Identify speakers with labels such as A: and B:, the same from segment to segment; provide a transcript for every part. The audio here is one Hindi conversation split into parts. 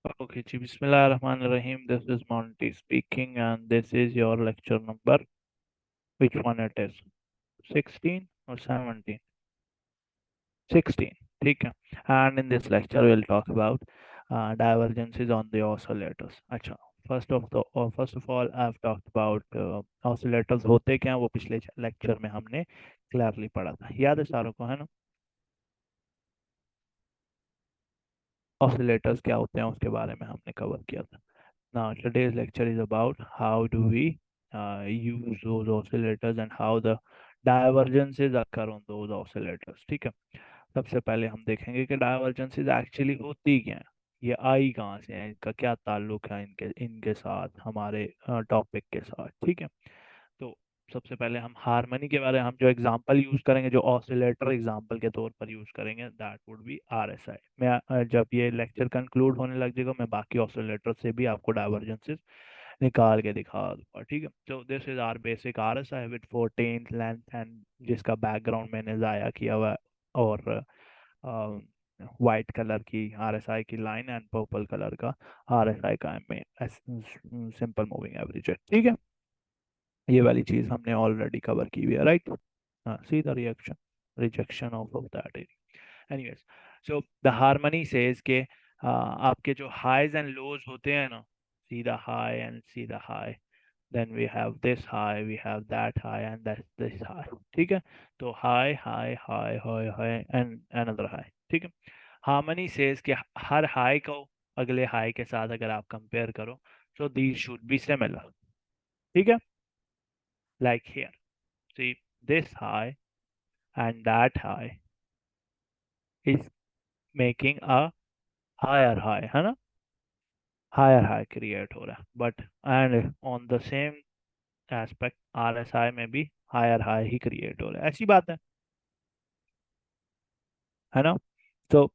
A: Okay, Ji, Bismillahirrahmanirrahim. This is Monty speaking, and this is your lecture number. Which one it is? 16 or 17? 16. ठीक है. And in this lecture, we'll talk about divergences on the oscillators. अच्छा. First of all, I've talked about oscillators होते क्या हैं, वो पिछले लेक्चर में हमने क्लियरली पढ़ा था. याद है सारों को, है ना? ऑसिलेटर्स क्या होते हैं उसके बारे में हमने कवर किया था. Now, today's lecture is about how do we use those oscillators and how the divergences occur on those oscillators. ठीक है. सबसे पहले हम देखेंगे कि डाइवर्जेंसेस एक्चुअली होती क्या है, ये आई कहाँ से है, इनका क्या ताल्लुक है इनके इनके साथ, हमारे टॉपिक के साथ. ठीक है. तो सबसे पहले हम हारमोनी के बारे में, हम जो एग्जांपल यूज करेंगे, जो ऑसिलेटर एग्जांपल के तौर पर यूज करेंगे, दैट वुड बी आरएसआई. मैं जब ये लेक्चर कंक्लूड होने लग जाएगा, मैं बाकी ऑसिलेटर से भी आपको डाइवर्जेंसेस निकाल के दिखा दूंगा. ठीक है. तो this is our basic RSI with 14 length, and जिसका बैकग्राउंड मैंने जाया किया हुआ है, और वाइट कलर की आरएसआई की लाइन एंड पर्पल कलर का आरएसआई का में सिंपल मूविंग एवरेज है. ठीक है. ये वाली चीज हमने ऑलरेडी कवर की हुई है, राइट? हाँ, see the reaction rejection of that area. Anyways, so the harmony says के आपके जो हाईज एंड लोज होते हैं ना, see the high and see the high, then we have this high, we have that high, and that's this high. ठीक है. तो high high high high high and another high. ठीक है. हार्मनी सेज कि हर हाई को अगले हाई के साथ अगर आप कंपेयर करो, so these should be similar. ठीक है. Like here, see, this high and that high is making a higher high, है ना? हायर हाई क्रिएट हो रहा है, but and on the same aspect RSI में भी हायर हाई ही क्रिएट हो रहा है. ऐसी बात है ना? तो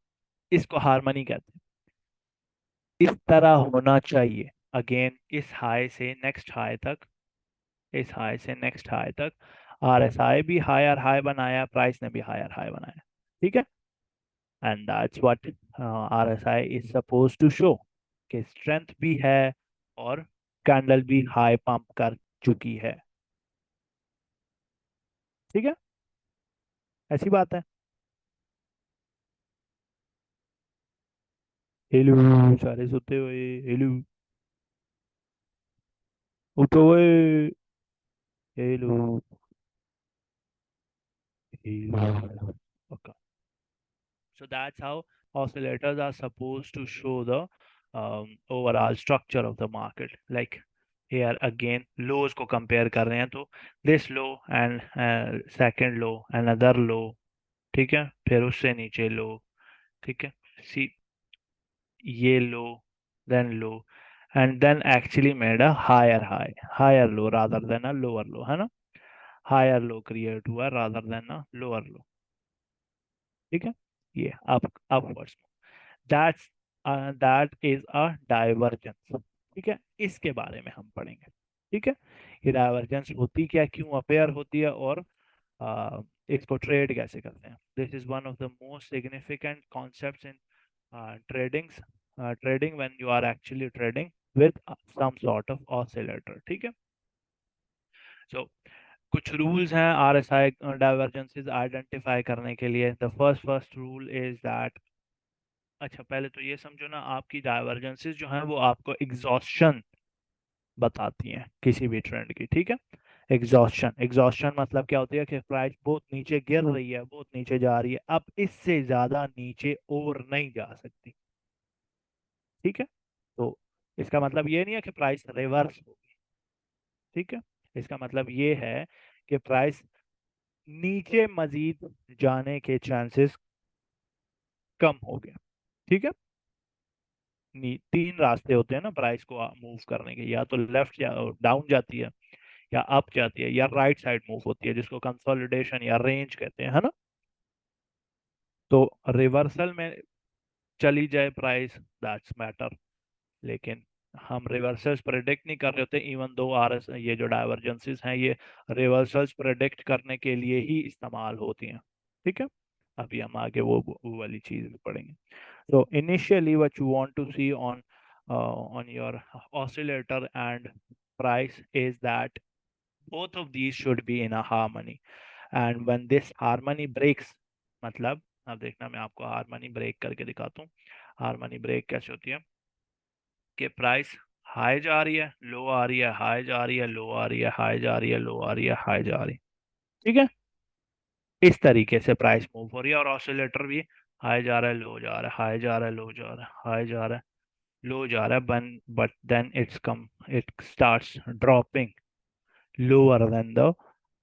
A: इसको हार्मनी कहते हैं. इस तरह होना चाहिए. अगेन, इस हाई से नेक्स्ट हाई तक, इस हाई से नेक्स्ट हाई तक आरएसआई भी हायर हाई बनाया, प्राइस ने भी हायर हाई बनाया. ठीक है. And that's what RSI is suppose to show, कि स्ट्रेंथ भी है और कैंडल भी हाई पंप कर चुकी है. ठीक है. ऐसी बात है. हेलो. सारे सोते हुए. हेलो. उठो हुए. Hello. Hello. So that's how oscillators are supposed to show the overall structure of the market. Like here again, lows को compare कर रहे हैं, तो this low and second low, another low. ठीक है. फिर उससे नीचे low. ठीक है. See, ये low, then low, and then actually made a higher low rather than a lower low, है ना? Higher low create हुआ rather than a lower low. ठीक है. ये upwards. That's that is a divergence. ठीक है. इसके बारे में हम पढ़ेंगे. ठीक है. ये डाइवर्जेंस होती क्या, क्यों अपेयर होती है, और इसको ट्रेड कैसे करते हैं. This is one of the most significant concepts in trading when you are actually trading with some sort of oscillator. ठीक है. सो कुछ रूल्स हैं आरएसआई डाइवर्जेंसेस आइडेंटिफाई करने के लिए. The first rule is that, अच्छा पहले तो ये समझो ना, आपकी डाइवर्जेंसेस जो हैं वो आपको एग्जॉस्शन बताती हैं किसी भी ट्रेंड की. ठीक है. एग्जॉस्शन मतलब क्या होती है, कि प्राइस बहुत नीचे गिर रही है, बहुत नीचे जा रही है, अब इससे ज्यादा नीचे और नहीं जा सकती. ठीक है. तो इसका मतलब ये नहीं है कि प्राइस रिवर्स होगी. ठीक है. इसका मतलब ये है कि प्राइस नीचे मजीद जाने के चांसेस कम हो गए. ठीक है. तीन रास्ते होते हैं ना प्राइस को मूव करने के, या तो लेफ्ट या डाउन जाती है, या अप जाती है, या राइट साइड मूव होती है, जिसको कंसोलिडेशन या रेंज कहते हैं, है ना? तो रिवर्सल में चली जाए प्राइस, दैट्स मैटर. लेकिन हम रिवर्सल्स प्रेडिक्ट नहीं कर रहे होते, इवन दो आरएस ये जो डाइवर्जेंसेस हैं, ये रिवर्सल्स प्रेडिक्ट करने के लिए ही इस्तेमाल होती हैं. ठीक है. अभी हम आगे वो वाली चीज भी पढ़ेंगे. So initially what you want to see on on your oscillator and price is that both of these should be in a harmony, and when this harmony breaks, मतलब अब देखना मैं आपको हारमोनी ब्रेक करके दिखाता हूँ। हारमोनी ब्रेक कैसे होती है कि प्राइस हाई जा रही है, लो आ रही है, हाई जा रही है, लो आ रही है, हाई जा रही है, लो आ रही है, हाई जा रही है। ठीक है, इस तरीके से प्राइस मूव हो रही है, और ऑसिलेटर भी हाई जा रहा है, लो जा रहा है, हाई जा रहा है, लो जा रहा है, हाई जा रहा है, लो जा रहा है, but then it starts dropping lower than the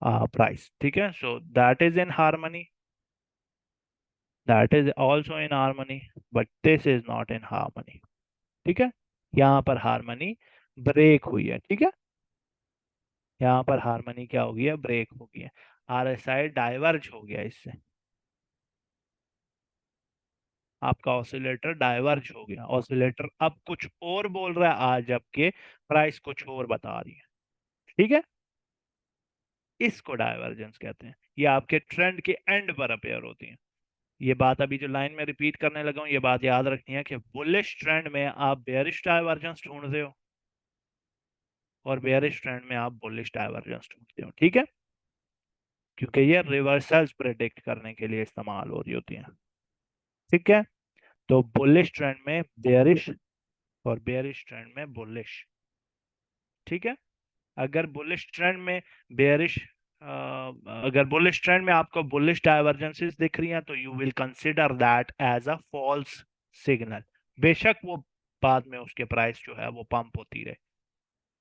A: price. ठीक है, so that is in harmony, that is also in harmony, but this is not in harmony. ठीक है, यहाँ पर हार्मनी ब्रेक हुई है। ठीक है, यहाँ पर हार्मनी क्या हो गई है, ब्रेक हो गई है, आरएसआई डाइवर्ज हो गया इससे, आपका ऑसिलेटर डाइवर्ज हो गया, ऑसिलेटर अब कुछ और बोल रहा है आज, जबकि प्राइस कुछ और बता रही है। ठीक है, इसको डाइवर्जेंस कहते हैं, ये आपके ट्रेंड के एंड पर अपेयर होती है। ये बात अभी जो लाइन में रिपीट करने लगा हूं, ये बात याद रखनी है कि बुलिश ट्रेंड में आप बेयरिश डाइवर्जेंस ढूंढ रहे हो, और बेयरिश ट्रेंड में आप बुलिश डाइवर्जेंस ढूंढते हो। ठीक है, क्योंकि ये रिवर्सल्स प्रेडिक्ट करने के लिए इस्तेमाल हो रही होती हैं। ठीक है, तो बुलिश ट्रेंड में बेयरिश और बेयरिश ट्रेंड में बुलिश। ठीक है, अगर बुलिश ट्रेंड में बेयरिश अगर बुलिश ट्रेंड में आपको बुलिश डाइवर्जेंसेस दिख रही हैं, तो you will consider that as a false signal. बेशक वो बाद में उसके प्राइस जो है वो पंप होती रहे,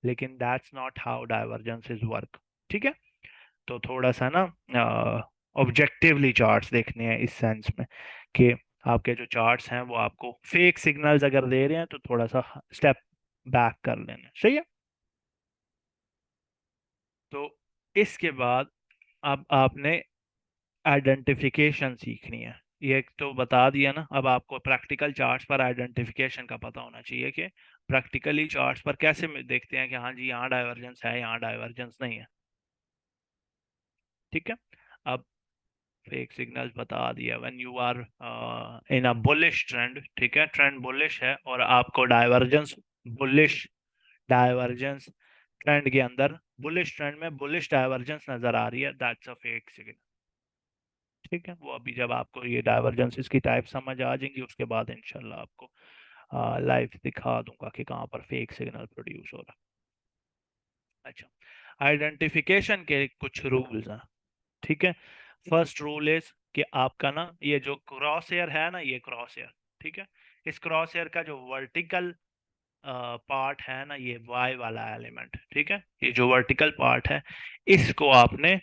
A: लेकिन that's not how divergences work. ठीक है, तो थोड़ा सा ना ऑब्जेक्टिवली चार्ट्स देखने हैं इस सेंस में कि आपके जो चार्ट्स हैं वो आपको फेक सिग्नल्स अगर दे रहे हैं, तो थोड़ा सा स्टेप बैक कर लेना सही है। तो इसके बाद अब आपने आइडेंटिफिकेशन सीखनी है। ये एक तो बता दिया ना, अब आपको प्रैक्टिकल चार्ट्स पर आइडेंटिफिकेशन का पता होना चाहिए कि प्रैक्टिकली चार्ट्स पर कैसे देखते हैं कि हाँ जी यहाँ डाइवर्जेंस है, यहाँ डाइवर्जेंस नहीं है। ठीक है, अब फेक सिग्नल्स बता दिया, when you are in a bullish trend, ठीक है, ट्रेंड बुलिश है और आपको डाइवर्जेंस बुलिश डाइवर्जेंस ट्रेंड के अंदर बुलिश ट्रेंड में बुलिश डाइवर्जेंस नजर आ रही है, दैट्स अ फेक सिग्नल। ठीक है, वो अभी जब आपको ये डाइवर्जेंसेस की टाइप समझ आ जाएंगी, उसके बाद इंशाल्लाह आपको लाइव दिखा दूंगा कि कहाँ पर फेक सिग्नल प्रोड्यूस हो रहा है। अच्छा, आइडेंटिफिकेशन के कुछ रूल्स हैं। ठीक है, फर्स्ट रूल इज कि आपका ना ये जो क्रॉस एयर है ना, ये क्रॉस एयर, ठीक है, इस क्रॉस एयर का जो वर्टिकल पार्ट है ना, ये वाई वाला एलिमेंट, ठीक है, ये जो वर्टिकल पार्ट है, इसको आपने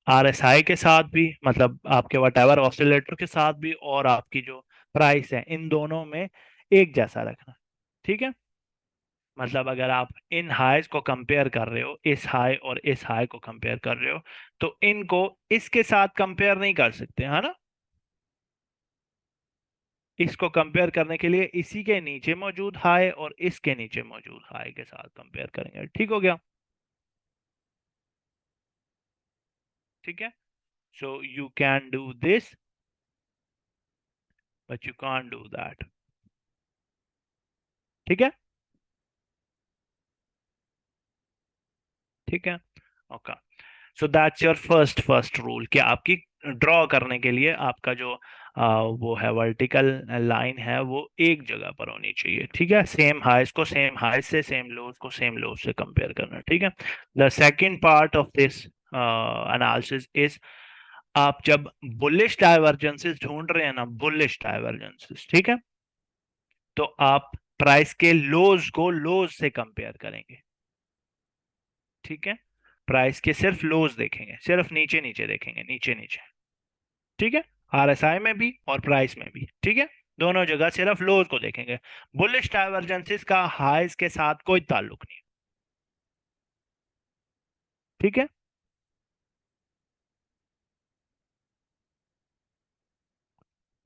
A: आरएसआई के साथ भी, मतलब आपके वटेवर ऑसिलेटर के साथ भी, और आपकी जो प्राइस है, इन दोनों में एक जैसा रखना। ठीक है, मतलब अगर आप इन हाइज को कंपेयर कर रहे हो, इस हाई और इस हाई को कंपेयर कर रहे हो, तो इनको इसके साथ कंपेयर नहीं कर सकते, है ना। इसको कंपेयर करने के लिए इसी के नीचे मौजूद हाई और इसके नीचे मौजूद हाई के साथ कंपेयर करेंगे। ठीक हो गया, ठीक है, so you can do this but you can't do that. ठीक है, ठीक है, okay, so that's your first rule कि आपकी ड्रॉ करने के लिए आपका जो वो है वर्टिकल लाइन है, वो एक जगह पर होनी चाहिए। ठीक है, सेम हाइस को सेम हाई से, सेम लोज को सेम लो से कंपेयर करना। ठीक है, the second part of this analysis is, आप जब बुलिश डाइवर्जेंसेस ढूंढ रहे हैं ना, बुलिश डाइवर्जेंसेस, ठीक है, तो आप प्राइस के लोज को लोज से कंपेयर करेंगे। ठीक है, प्राइस के सिर्फ लोज देखेंगे, सिर्फ नीचे नीचे देखेंगे, नीचे नीचे। ठीक है, आरएसआई में भी और प्राइस में भी। ठीक है, दोनों जगह सिर्फ लोज को देखेंगे, बुलिश डाइवर्जेंसेस का हाइज के साथ कोई ताल्लुक नहीं। ठीक है,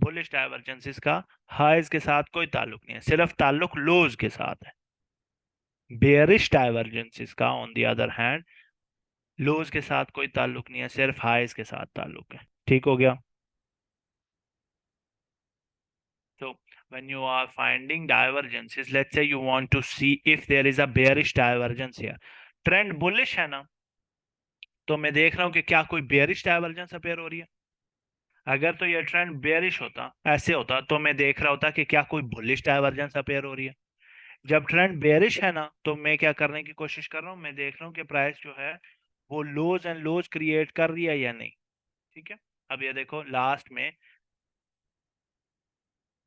A: बुलिश डाइवर्जेंसेस का हाइज के साथ कोई ताल्लुक नहीं है, सिर्फ ताल्लुक लोज के साथ है। बेयरिश डाइवर्जेंसेस का ऑन द अदर हैंड लोज के साथ कोई ताल्लुक नहीं है, सिर्फ हाइज के साथ ताल्लुक है। ठीक हो गया, So when you are finding divergences, let's say you want to see if there is a bearish divergence here. Trend bullish है ना, तो मैं देख रहा हूँ कि क्या कोई बेयरिश डाइवर्जेंस अपेयर हो रही है। अगर तो ये ट्रेंड बेयरिश होता, ऐसे होता, तो मैं देख रहा होता कि क्या कोई बुलिश डाइवर्जेंस अपेयर हो रही है। जब ट्रेंड बेयरिश है ना, तो मैं क्या करने की कोशिश कर रहा हूँ, मैं देख रहा हूँ कि प्राइस जो है वो लोज एंड लोज क्रिएट कर रही है या नहीं। ठीक है, अब ये देखो लास्ट में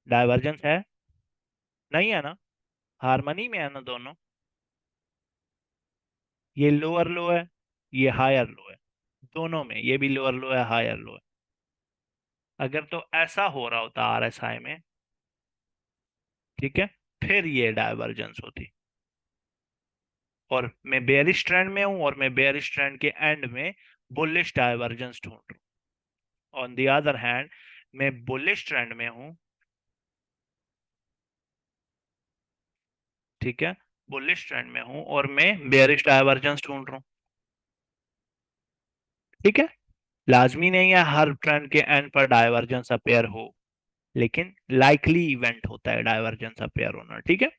A: डाइवर्जेंस है, नहीं है ना, हार्मनी में है ना दोनों। ये लोअर लो है, ये हायर लो है, दोनों में ये भी लोअर लो है, हायर लो है। अगर तो ऐसा हो रहा होता आरएसआई में, ठीक है, फिर ये डाइवर्जेंस होती। और मैं बेयरिश ट्रेंड में हूं, और मैं बेयरिश ट्रेंड के एंड में बुलिश डाइवर्जेंस ढूंढ रहा हूं। ऑन द अदर हैंड, मैं बुलिश ट्रेंड में हूं, ठीक है, बुलिश ट्रेंड में हूं और मैं बेयरिश डाइवर्जेंस ढूंढ रहा हूं। ठीक है, लाजमी नहीं है हर ट्रेंड के एंड पर डाइवर्जेंस अपेयर हो, लेकिन लाइकली इवेंट होता है डाइवर्जेंस अपेयर होना। ठीक है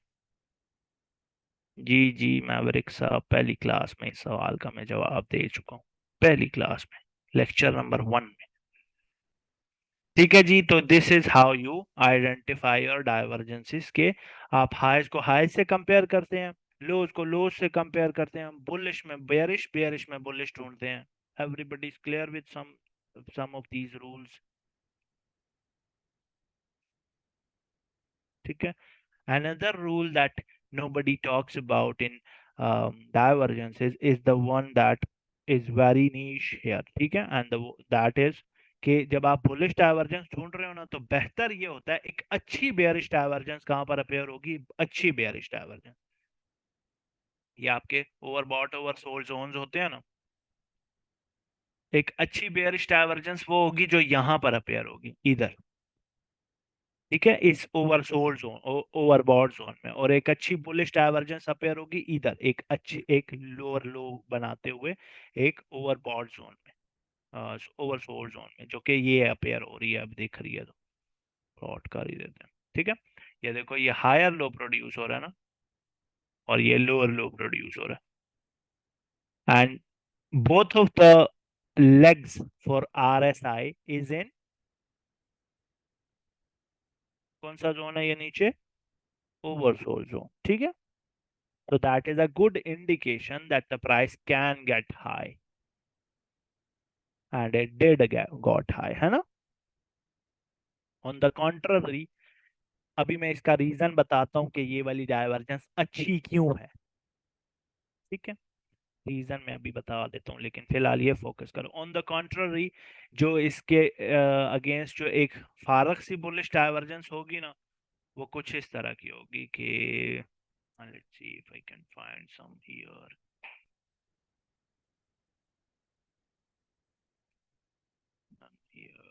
A: जी जी, मैवरिक साहब पहली क्लास में इस सवाल का मैं जवाब दे चुका हूँ, पहली क्लास में, लेक्चर नंबर 1 में। ठीक है जी, तो this is how you identify your divergences के आप हाइज को हाई से कंपेयर करते हैं, लोज को लोज से कंपेयर करते हैं, बुलिश में बेयरिश, बेयरिश में बुलिश ढूंढते हैं। Everybody is clear with some of these rules. ठीक है, another rule that nobody talks about in divergences is the one that is very niche here। ठीक है, and that is कि जब आप बुलिश डाइवर्जेंस ढूंढ रहे हो ना, तो बेहतर ये होता है एक अच्छी बेयरिश डाइवर्जेंस कहां पर अपेयर होगी, अच्छी बेयरिश डाइवर्जेंस, ये आपके ओवरबॉट ओवर सोल्ड जोन्स होते हैं ना, एक अच्छी बेयरिश डाइवर्जेंस वो होगी जो यहां पर अपेयर होगी इधर। ठीक है, इस ओवरसोल्ड जोन, ओवरबॉट जोन में, और एक अच्छी बुलिश डाइवर्जेंस अपेयर होगी इधर, एक अच्छी एक लोअर लो बनाते हुए एक ओवरबॉट जोन में, ओवरसोल्ड जोन में, जो कि ये अपेयर हो रही है, अब दिख रही है, तो प्लॉट कर ही देते हैं। ठीक है, ये देखो ये हायर लो प्रोड्यूस हो रहा है ना, और ये लोअर लो प्रोड्यूस हो रहा है, and both of the legs for RSI is in कौन सा जोन है ये नीचे, ओवरसोल्ड जोन। ठीक है, so that is a good indication that the price can get high, and it did got high, है ना। on the contrary, अभी मैं इसका रीजन बताता हूँ कि ये वाली डाइवर्जेंस अच्छी क्यों है। ठीक है, रीजन मैं अभी बता देता हूँ, लेकिन फिलहाल ये फोकस करो। ऑन द कॉन्ट्ररी, जो इसके अगेंस्ट जो एक फारक सी बुलिश डाइवर्जेंस होगी ना, वो कुछ इस तरह की होगी कि let's see if I can find some here, none here।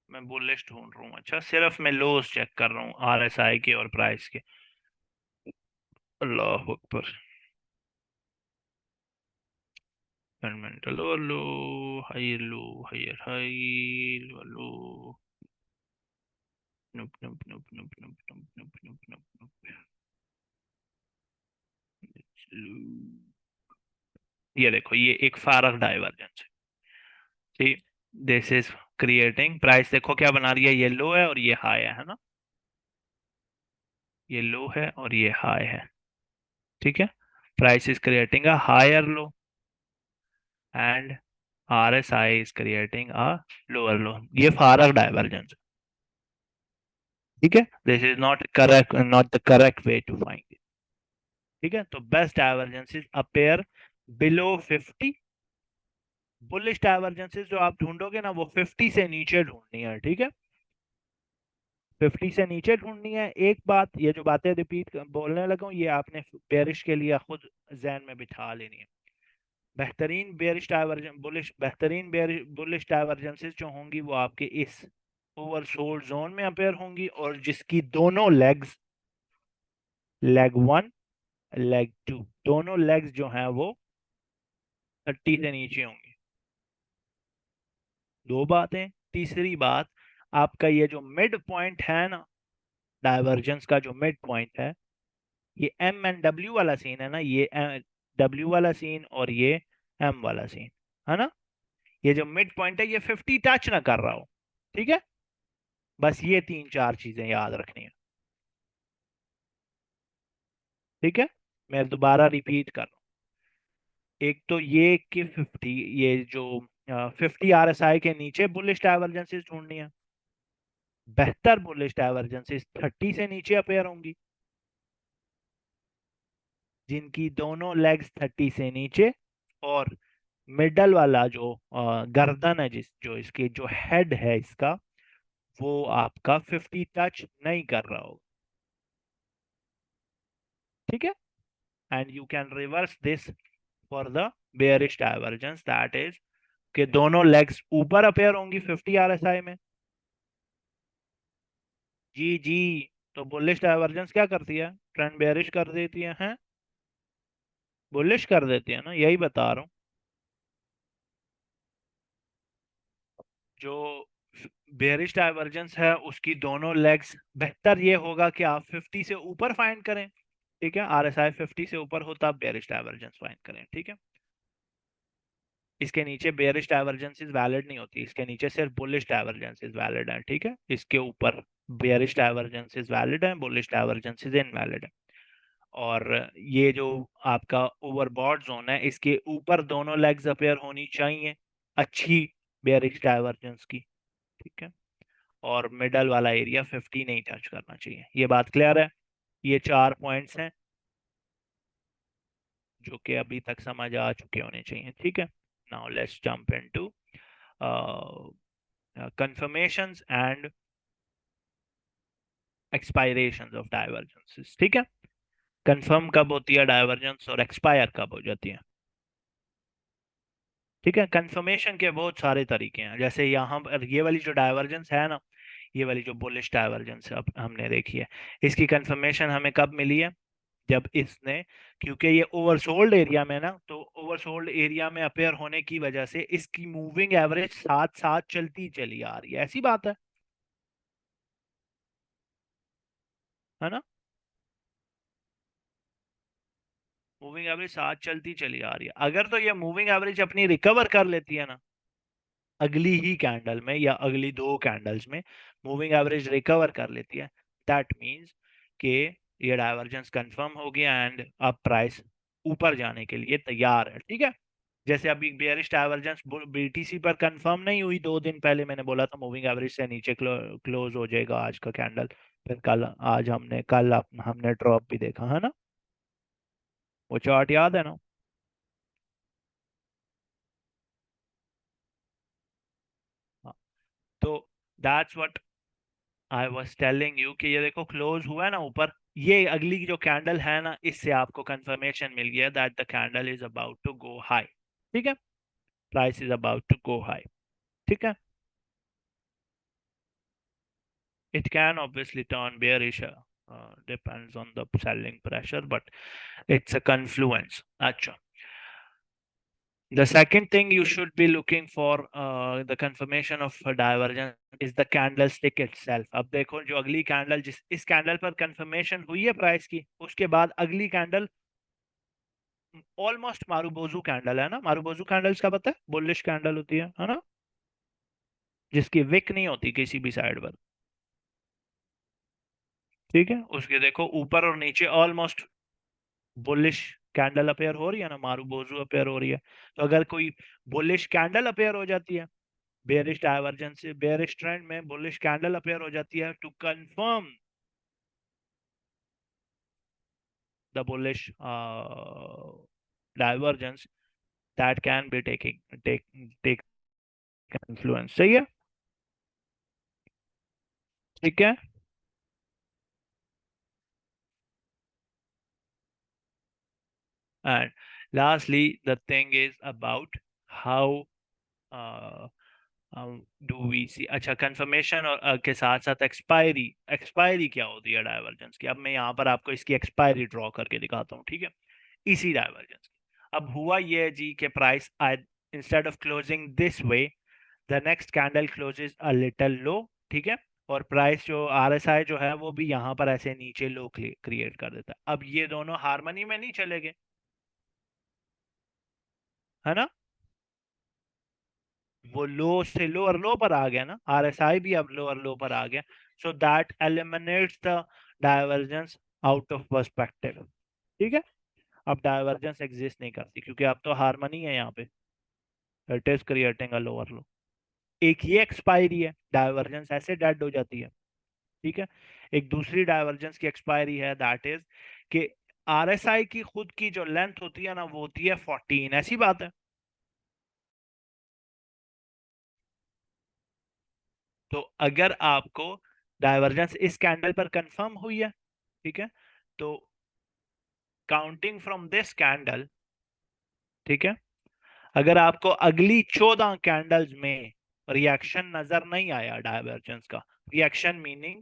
A: मैं बुलिश ढूंढ रहा हूँ, अच्छा सिर्फ मैं लोस चेक कर रहा हूँ आरएसआई के और प्राइस के। अल्लाह अकबर, फंडामेंटल लो लो, हायर लो, हायर हाई, लो लो, नुप नुप नुप नुप नुप नुप नुप नुप नुप नुप, ये देखो ये एक फारक डाइवर्जेंस है। दिस इज क्रिएटिंग, प्राइस देखो क्या बना रही है, ये लो है और ये हाई है ना, ये लो है और ये हाई है। ठीक है, price is creating a higher low, and RSI is creating a lower low, ये फारक डाइवर्जेंस। ठीक है, this is not correct, not the correct way to find it. ठीक है, तो best divergences appear below 50, bullish divergences जो आप ढूंढोगे ना वो 50 से नीचे ढूंढनी है। ठीक है, 50 से नीचे ढूंढनी है। एक बात, ये जो बातें रिपीट बोलने लगा हूँ, ये आपने बेरिश के लिए खुद जहन में बिठा लेनी है। बेहतरीन बेरिश डाइवर्जन बुलिश बेहतरीन बेरिश बुलिश डाइवर्जेंसेस जो होंगी वो आपके इस ओवरसोल्ड जोन में अपेयर होंगी, और जिसकी दोनों लेग्स, लेग 1, लेग 2, दोनों लेग्स जो हैं वो 30 से नीचे होंगी। दो बातें। तीसरी बात, आपका ये जो मिड पॉइंट है ना, डाइवर्जेंस का जो मिड पॉइंट है, ये एम एंड डब्ल्यू वाला सीन है ना, ये डब्ल्यू वाला सीन और ये एम वाला सीन, है ना। ये जो मिड पॉइंट है ये 50 टच ना कर रहा हो, ठीक है। बस ये तीन चार चीजें याद रखनी है, ठीक है। मैं दोबारा रिपीट कर रहा हूँ। एक तो ये कि 50, ये जो 50 RSI के नीचे बुलिश डाइवर्जेंसेस ढूंढनी है। बेहतर बुलिश डाइवर्जेंसेस 30 से नीचे अपेयर होंगी, जिनकी दोनों लेग्स 30 से नीचे, और मिडल वाला जो गर्दन है, जिस जो इसके जो हेड है इसका, वो आपका 50 टच नहीं कर रहा होगा, ठीक है। And you can reverse this for the bearish divergence, that is कि दोनों लेग्स ऊपर अपेयर होंगी 50 RSI में। जी जी। तो बुलिश डाइवर्जेंस क्या करती है, ट्रेंड बेयरिश कर देती है, बुलिश कर देती है ना, यही बता रहा हूँ। जो बेयरिश डाइवर्जेंस है उसकी दोनों लेग्स, बेहतर ये होगा कि आप 50 से ऊपर फाइंड करें, ठीक है। RSI 50 से ऊपर हो तब बेयरिश डाइवर्जेंस फाइंड करें, ठीक है। इसके नीचे बेयरिश डाइवर्जेंस वैलिड नहीं होती, इसके नीचे सिर्फ बुलिश डाइवर्जेंस वैलिड है, ठीक है। इसके ऊपर बेयरिश डाइवर्जेंस वैलिड है, बुलिश डाइवर्जेंस इनवैलिड है। और ये जो आपका ओवरबॉट जोन है, इसके ऊपर दोनों लेग्स अपेयर होनी चाहिए अच्छी बेयरिश डाइवर्जेंस की, ठीक है। और मिडल वाला एरिया 50 नहीं टच करना चाहिए, ये बात क्लियर है। ये चार पॉइंट्स हैं जो कि अभी तक समझ आ चुके होने चाहिए, ठीक है। Now let's jump into confirmations and expirations of divergences, ठीक है। कंफर्म कब होती है डाइवर्जेंस और एक्सपायर कब हो जाती है, ठीक है। कंफर्मेशन के बहुत सारे तरीके हैं, जैसे यहाँ पर ये वाली जो डाइवर्जेंस है ना, ये वाली जो बुलिश डाइवर्जेंस अब हमने देखी है, इसकी कंफर्मेशन हमें कब मिली है, जब इसने, क्योंकि ये ओवरसोल्ड एरिया में ना, तो ओवरसोल्ड एरिया में अपेयर होने की वजह से इसकी मूविंग एवरेज साथ साथ चलती चली आ रही है, ऐसी बात है ना। मूविंग एवरेज साथ चलती चली आ रही है, अगर तो ये मूविंग एवरेज अपनी रिकवर कर लेती है ना, अगली ही कैंडल में या अगली दो कैंडल्स में मूविंग एवरेज रिकवर कर लेती है, दैट मींस कि ये डाइवर्जेंस कंफर्म हो गया एंड अब प्राइस ऊपर जाने के लिए तैयार है, ठीक है। जैसे अभी बेयरिश डाइवर्जेंस बीटीसी पर कंफर्म नहीं हुई, 2 दिन पहले मैंने बोला था मूविंग एवरेज से नीचे क्लोज हो जाएगा आज का कैंडल, फिर कल, आज हमने कल हमने ड्रॉप भी देखा है ना, वो चार्ट याद है ना। हाँ, तो that's what I was telling you कि ये देखो क्लोज हुआ है ना ऊपर, ये अगली जो कैंडल है ना, इससे आपको कंफर्मेशन मिल गया that the candle is about to go high, ठीक है। Price is about to go high, ठीक है। It can obviously turn bearish, depends on the selling pressure, but it's a confluence. अच्छा, the second thing you should be looking for the confirmation of a divergence is the candlestick itself. अब देखो जो अगली कैंडल, जिस इस कैंडल पर कंफर्मेशन हुई है प्राइस की, उसके बाद अगली कैंडल ऑलमोस्ट मारुबोजू कैंडल है ना। मारुबोजू कैंडल्स का पता है, बुलिश कैंडल होती है ना, जिसकी विक नहीं होती किसी भी साइड पर, ठीक है। उसके देखो ऊपर और नीचे ऑलमोस्ट बुलिश कैंडल अपेयर हो रही है ना, मारुबोजू अपेयर हो रही है। तो अगर कोई बुलिश कैंडल अपेयर हो जाती है, बेयरिश डाइवर्जेंस से बेयरिश ट्रेंड में बुलिश कैंडल अपेयर हो जाती है, to confirm the bullish divergence, that can be take influence, सही है, ठीक है। And lastly the thing is about how uh, do we see, अच्छा कंफर्मेशन और के साथ साथ एक्सपायरी, एक्सपायरी क्या होती है डाइवर्जेंस की, अब मैं यहाँ पर आपको इसकी एक्सपायरी ड्रॉ करके दिखाता हूँ, ठीक है। इसी डाइवर्जेंस, अब हुआ ये है जी कि price instead of closing this way, the next candle closes a little low, ठीक है, और प्राइस जो आरएसआई जो है वो भी यहाँ पर ऐसे नीचे लो क्रिएट कर देता है। अब ये दोनों हार्मनी में नहीं चलेंगे, है ना, वो लो से लोअर लो पर आ गया ना, आरएसआई भी अब लोअर लो पर आ गया, so that eliminates the divergence out of perspective, ठीक है। अब डाइवर्जेंस एग्जिस्ट नहीं करती क्योंकि अब तो हार्मनी है यहाँ पे, it is creating a lower लो। एक ये एक्सपायरी है, डाइवर्जेंस ऐसे डेड हो जाती है, ठीक है। एक दूसरी डाइवर्जेंस की एक्सपायरी है, दैट इज कि आरएसआई की खुद की जो लेंथ होती है ना वो होती है 14, ऐसी बात है। तो अगर आपको डाइवर्जेंस इस कैंडल पर कंफर्म हुई है, ठीक है, तो काउंटिंग फ्रॉम दिस कैंडल, ठीक है, अगर आपको अगली 14 कैंडल्स में रिएक्शन नजर नहीं आया डाइवर्जेंस का, रिएक्शन मीनिंग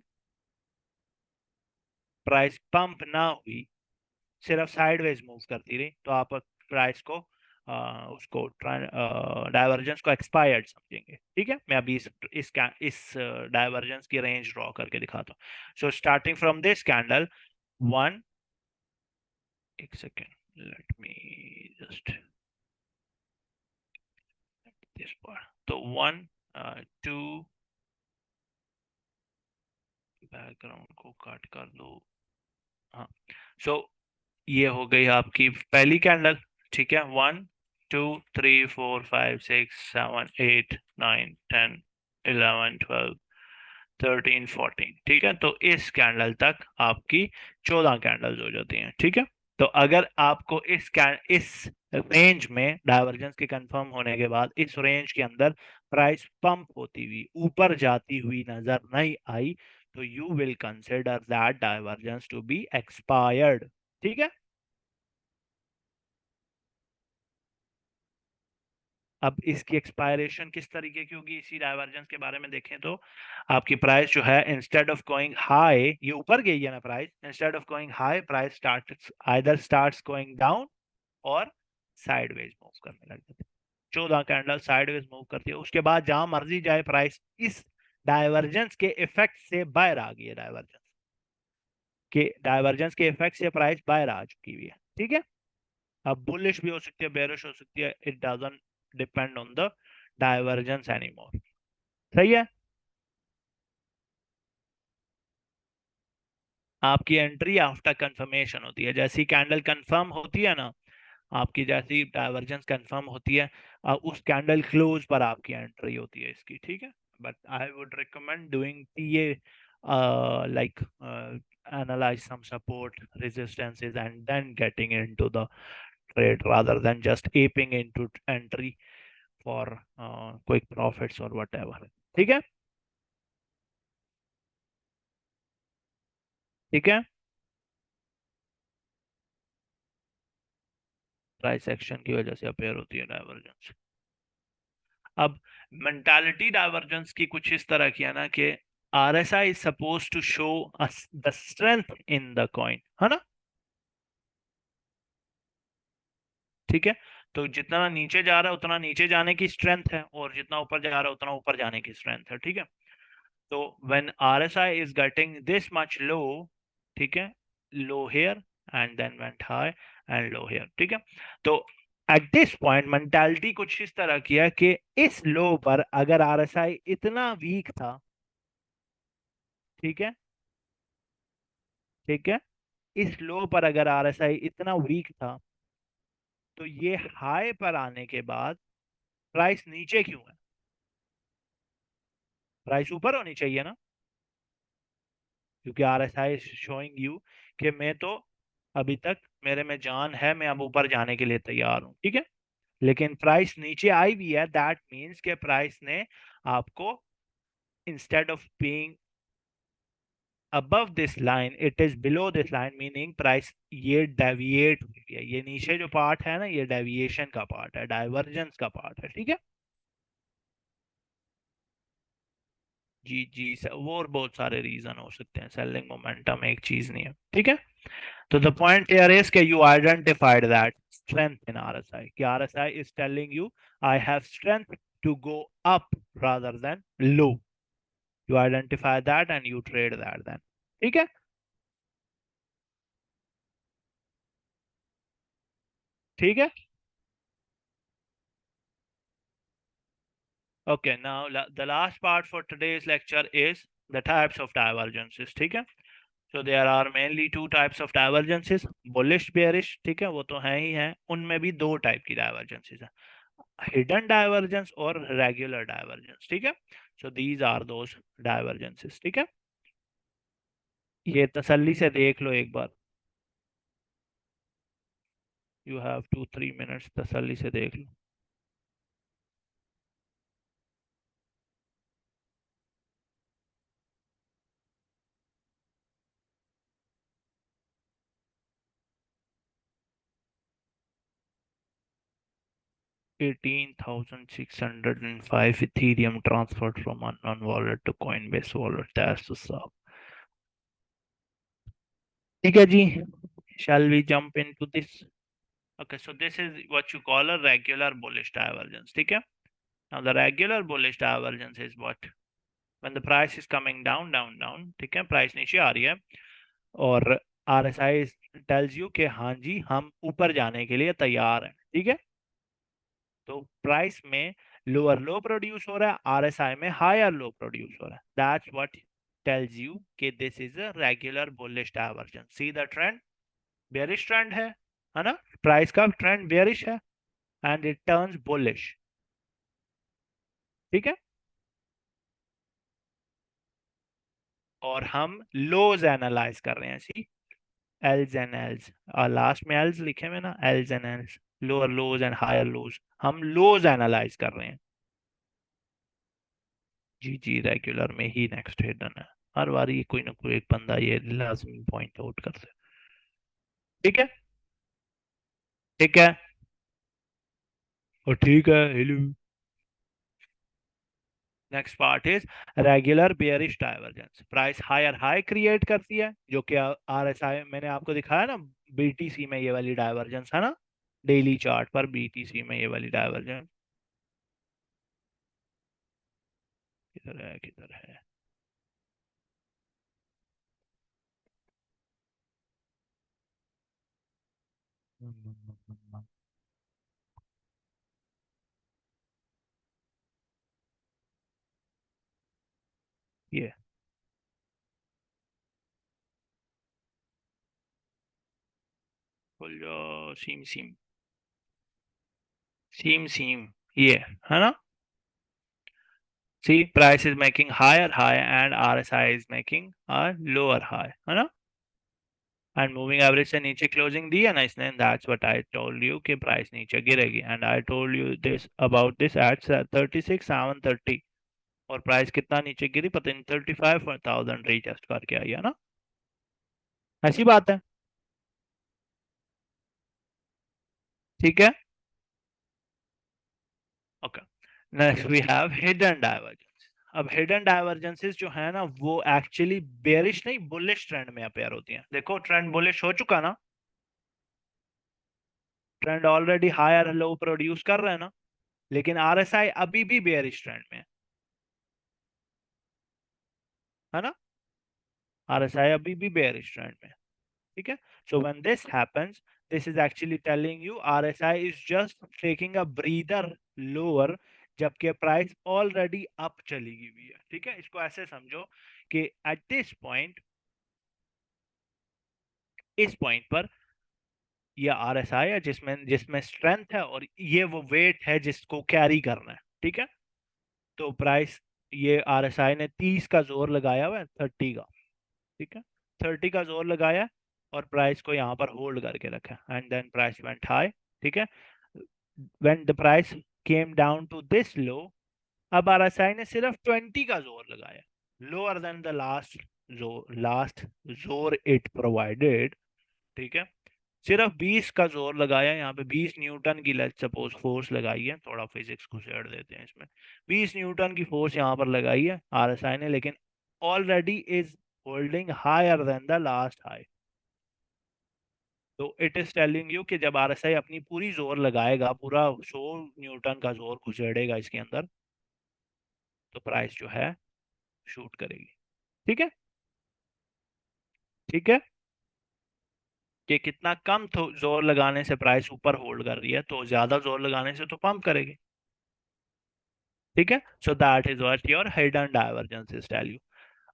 A: प्राइस पंप ना हुई, सिर्फ साइडवेज मूव करती रही, तो आप प्राइस को उसको डाइवर्जेंस को एक्सपायर्ड समझेंगे, ठीक है। मैं अभी इस डाइवर्जेंस की रेंज ड्रॉ करके दिखाता हूँ। So starting from this candle, one, एक second, let me just this part, तो वन, टू, बैकग्राउंड को कट कर दो, हाँ। सो ये हो गई आपकी पहली कैंडल, ठीक है, 1 2 3 4 5 6 7 8 9 10 11 12 13 14, ठीक है। तो इस कैंडल तक आपकी 14 कैंडल्स हो जाती हैं, ठीक है। तो अगर आपको इस रेंज में डाइवर्जेंस के कंफर्म होने के बाद इस रेंज के अंदर प्राइस पंप होती हुई ऊपर जाती हुई नजर नहीं आई, तो you will consider that divergence to be expired, ठीक है। अब इसकी एक्सपायरेशन किस तरीके की होगी, इसी डाइवर्जेंस के बारे में देखें तो आपकी प्राइस जो है इंस्टेड ऑफ गोइंग हाई, ये ऊपर गई है ना price, instead of going high price starts going down और साइडवेज मूव करने लग जाती है। 14 कैंडल साइडवेज मूव करती है, उसके बाद जहां मर्जी जाए प्राइस इस डाइवर्जेंस के इफेक्ट से बाहर आ गई है, डाइवर्जेंस के इफेक्ट से प्राइस बाहर आ चुकी हुई है, ठीक है। अब बुलिश भी हो सकती है, बेरिश हो सकती है, it doesn't depend on the divergence anymore, सही है। आपकी एंट्री आफ्टर कंफर्मेशन होती है, जैसी कैंडल कंफर्म होती है ना, आपकी जैसी डाइवर्जेंस कंफर्म होती है, उस कैंडल क्लोज पर आपकी एंट्री होती है इसकी, ठीक है। But I would recommend doing TA, like analyze some support resistances and then getting into the trade rather than just aping into entry for quick profits or whatever, ठीक है, ठीक है। प्राइस एक्शन की वजह से अपेयर होती है डाइवर्जेंस। अब मेंटालिटी डाइवर्जेंस की कुछ इस तरह की है ना कि RSI is suppose to show the strength in the coin, है ना, ठीक है। तो जितना नीचे जा रहा है उतना नीचे जाने की स्ट्रेंथ है, और जितना ऊपर जा रहा है उतना ऊपर जाने की स्ट्रेंथ है, ठीक है। तो when RSI is getting this much low, ठीक है, low here and then went high and low here, ठीक है। तो एट दिस पॉइंट मेंटालिटी कुछ इस तरह की है कि इस लो पर अगर आरएसआई इतना वीक था, ठीक है, ठीक है, इस लो पर अगर आरएसआई इतना वीक था, तो ये हाई पर आने के बाद प्राइस नीचे क्यों है, प्राइस ऊपर होनी चाहिए ना, क्योंकि आरएसआई शोइंग यू कि मैं तो अभी तक मेरे में जान है, मैं अब ऊपर जाने के लिए तैयार हूं, ठीक है। लेकिन प्राइस नीचे आई भी है, दैट मीन्स के प्राइस ने आपको instead of being above this line it is below this line, meaning price ये डेविएट हुई है, ये नीचे जो पार्ट है ना ये डेविएशन का पार्ट है, डाइवर्जेंस का पार्ट है, ठीक है। जी जी सर, वो और बहुत सारे रीजन हो सकते हैं, सेलिंग मोमेंटम एक चीज नहीं है, ठीक है। तो द पॉइंट हियर इज कि you identified that strength in RSI कि RSI is telling you I have strength to go up rather than low. You identify that and you trade that then. ठीक है? ठीक है? Okay, now the last part for today's lecture is the types of divergences. ठीक है? So there are mainly two types of divergences, bullish bearish. ठीक है, वो तो है ही है, उनमें भी दो टाइप की divergences है, हिडन डाइवर्जेंस और रेगुलर डाइवर्जेंस. ठीक है, so these are those divergences. ठीक है, ये तसल्ली से देख लो एक बार. यू हैव 2-3 मिनट्स, तसल्ली से देख लो. 18,605 Ethereum transferred from unknown wallet to Coinbase wallet. That's what's up. ठीक है जी, shall we jump into this? Okay, so this is what you call a regular bullish divergence. ठीक है, now the regular bullish divergence is what, when the price is coming down down down. ठीक है, प्राइस नीचे आ रही है और RSI टेल्स यू कि हाँ जी हम ऊपर जाने के लिए तैयार हैं. ठीक है, तो प्राइस में लोअर लो प्रोड्यूस हो रहा है, RSI में हायर लो प्रोड्यूस हो रहा है. दैट्स व्हाट टेल्स यू कि this is a regular bullish divergence. See the trend, bearish trend है ना, प्राइस का ट्रेंड बेयरिश है एंड इट टर्न्स बुलिश. ठीक है, और हम लोज एनालाइज कर रहे हैं. सी, एल्स एंड एल्स, और लास्ट में एल्स लिखे हुए ना, Ls and Ls, lower lows and higher lows, हम लोज एनालाइज कर रहे हैं. जी जी, रेगुलर में ही नेक्स्ट हिडन है. हर बार ये कोई ना कोई एक बंदा ये लाजमी पॉइंट आउट करता है. ठीक है, ठीक है, और ठीक है, hello. Next part is regular bearish divergence. Price higher high create करती है, जो कि RSI मैंने आपको दिखाया ना, BTC में ये वाली डाइवर्जेंस है ना, डेली चार्ट पर BTC में ये वाली डाइवर्जेंस. किधर है, किधर है? ये खुल जाओ, सीम सीम, सीम सीम, ये है ना. See, price is making higher high and RSI is making a lower high, है ना. And moving average से नीचे closing दी है ना इसने. That's what I told you कि price नीचे गिरेगी. And I told you this about this at 36,730. और price कितना नीचे गिरी पता नहीं, 35,000 रीटेस्ट करके आई है ना. ऐसी बात है. ठीक है, okay. Next we have hidden divergence. अब हिडन डाइवर्जेंसेस जो है ना, वो एक्चुअली बेरिश नहीं, बुलिश ट्रेंड में अपेयर होती हैं. देखो ट्रेंड बुलिश हो चुका ना, trend already higher low produce कर रहे हैं ना, लेकिन RSI अभी भी बेयरिश ट्रेंड में है ना. RSI अभी भी बेयरिश ट्रेंड में. ठीक है, so when this happens, this is actually telling you RSI is just taking a breather lower, जबकि प्राइस ऑलरेडी अप चली गई हुई है. ठीक है, इसको ऐसे समझो कि एट दिस पॉइंट, इस पॉइंट पर ये RSI है जिसमें जिसमें स्ट्रेंथ है, और ये वो वेट है जिसको कैरी करना है. ठीक है, तो प्राइस, ये RSI ने 30 का जोर लगाया हुआ है, 30 का. ठीक है, 30 का जोर लगाया और प्राइस को यहाँ पर होल्ड करके रखा, and then price went high. ठीक है, when the price came down to this low, अब RSI ने सिर्फ 20 का जोर लगाया, लोअर देन द लास्ट जोर इट प्रोवाइडेड. ठीक है, सिर्फ 20 का जोर लगाया. यहाँ पे 20 न्यूटन की लेट्स सपोज फोर्स लगाई है, थोड़ा फिजिक्स को छेड़ देते हैं इसमें. 20 न्यूटन की फोर्स यहाँ पर लगाई है RSI ने, लेकिन already is holding higher than the last high. तो इट इज टेलिंग यू कि जब आरएसआई अपनी पूरी जोर लगाएगा, पूरा 100 न्यूटन का जोर घुसेड़ेगा इसके अंदर, तो प्राइस जो है शूट करेगी। ठीक है। ठीक है। कि कितना कम जोर लगाने से प्राइस ऊपर होल्ड कर रही है, तो ज्यादा जोर लगाने से तो पंप करेगी। ठीक है। So that is what your hidden divergence is tell you.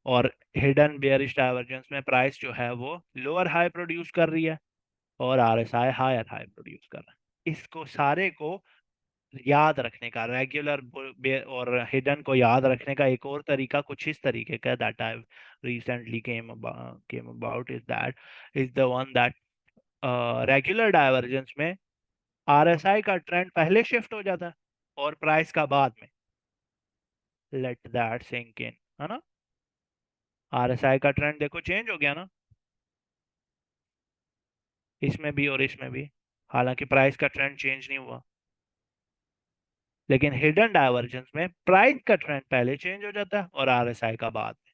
A: और हिडन बेयरिश डाइवर्जेंस में प्राइस जो है वो लोअर हाई प्रोड्यूस कर रही है, और आरएसआई हायर हाई प्रोड्यूस कर रहा है। इसको सारे को याद रखने का, रेगुलर और हिडन को याद रखने का एक और तरीका कुछ इस तरीके का, that I recently came about is that, is the one that regular divergence में आरएसआई का ट्रेंड पहले शिफ्ट हो जाता है और प्राइस का बाद में। लेट दैट सिंक इन, है ना। आरएसआई का ट्रेंड देखो चेंज हो गया ना, इसमें भी और इसमें भी। हालांकि प्राइस का ट्रेंड चेंज नहीं हुआ, लेकिन हिडन डाइवर्जेंस में प्राइस का ट्रेंड पहले चेंज हो जाता है और आरएसआई का बाद में।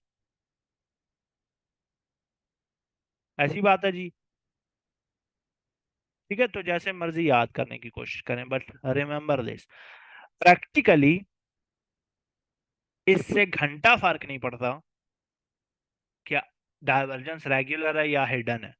A: ऐसी बात है जी। ठीक है, तो जैसे मर्जी याद करने की कोशिश करें, बट रिमेंबर दिस, प्रैक्टिकली इससे घंटा फर्क नहीं पड़ता क्या डाइवर्जेंस रेगुलर है या हिडन है,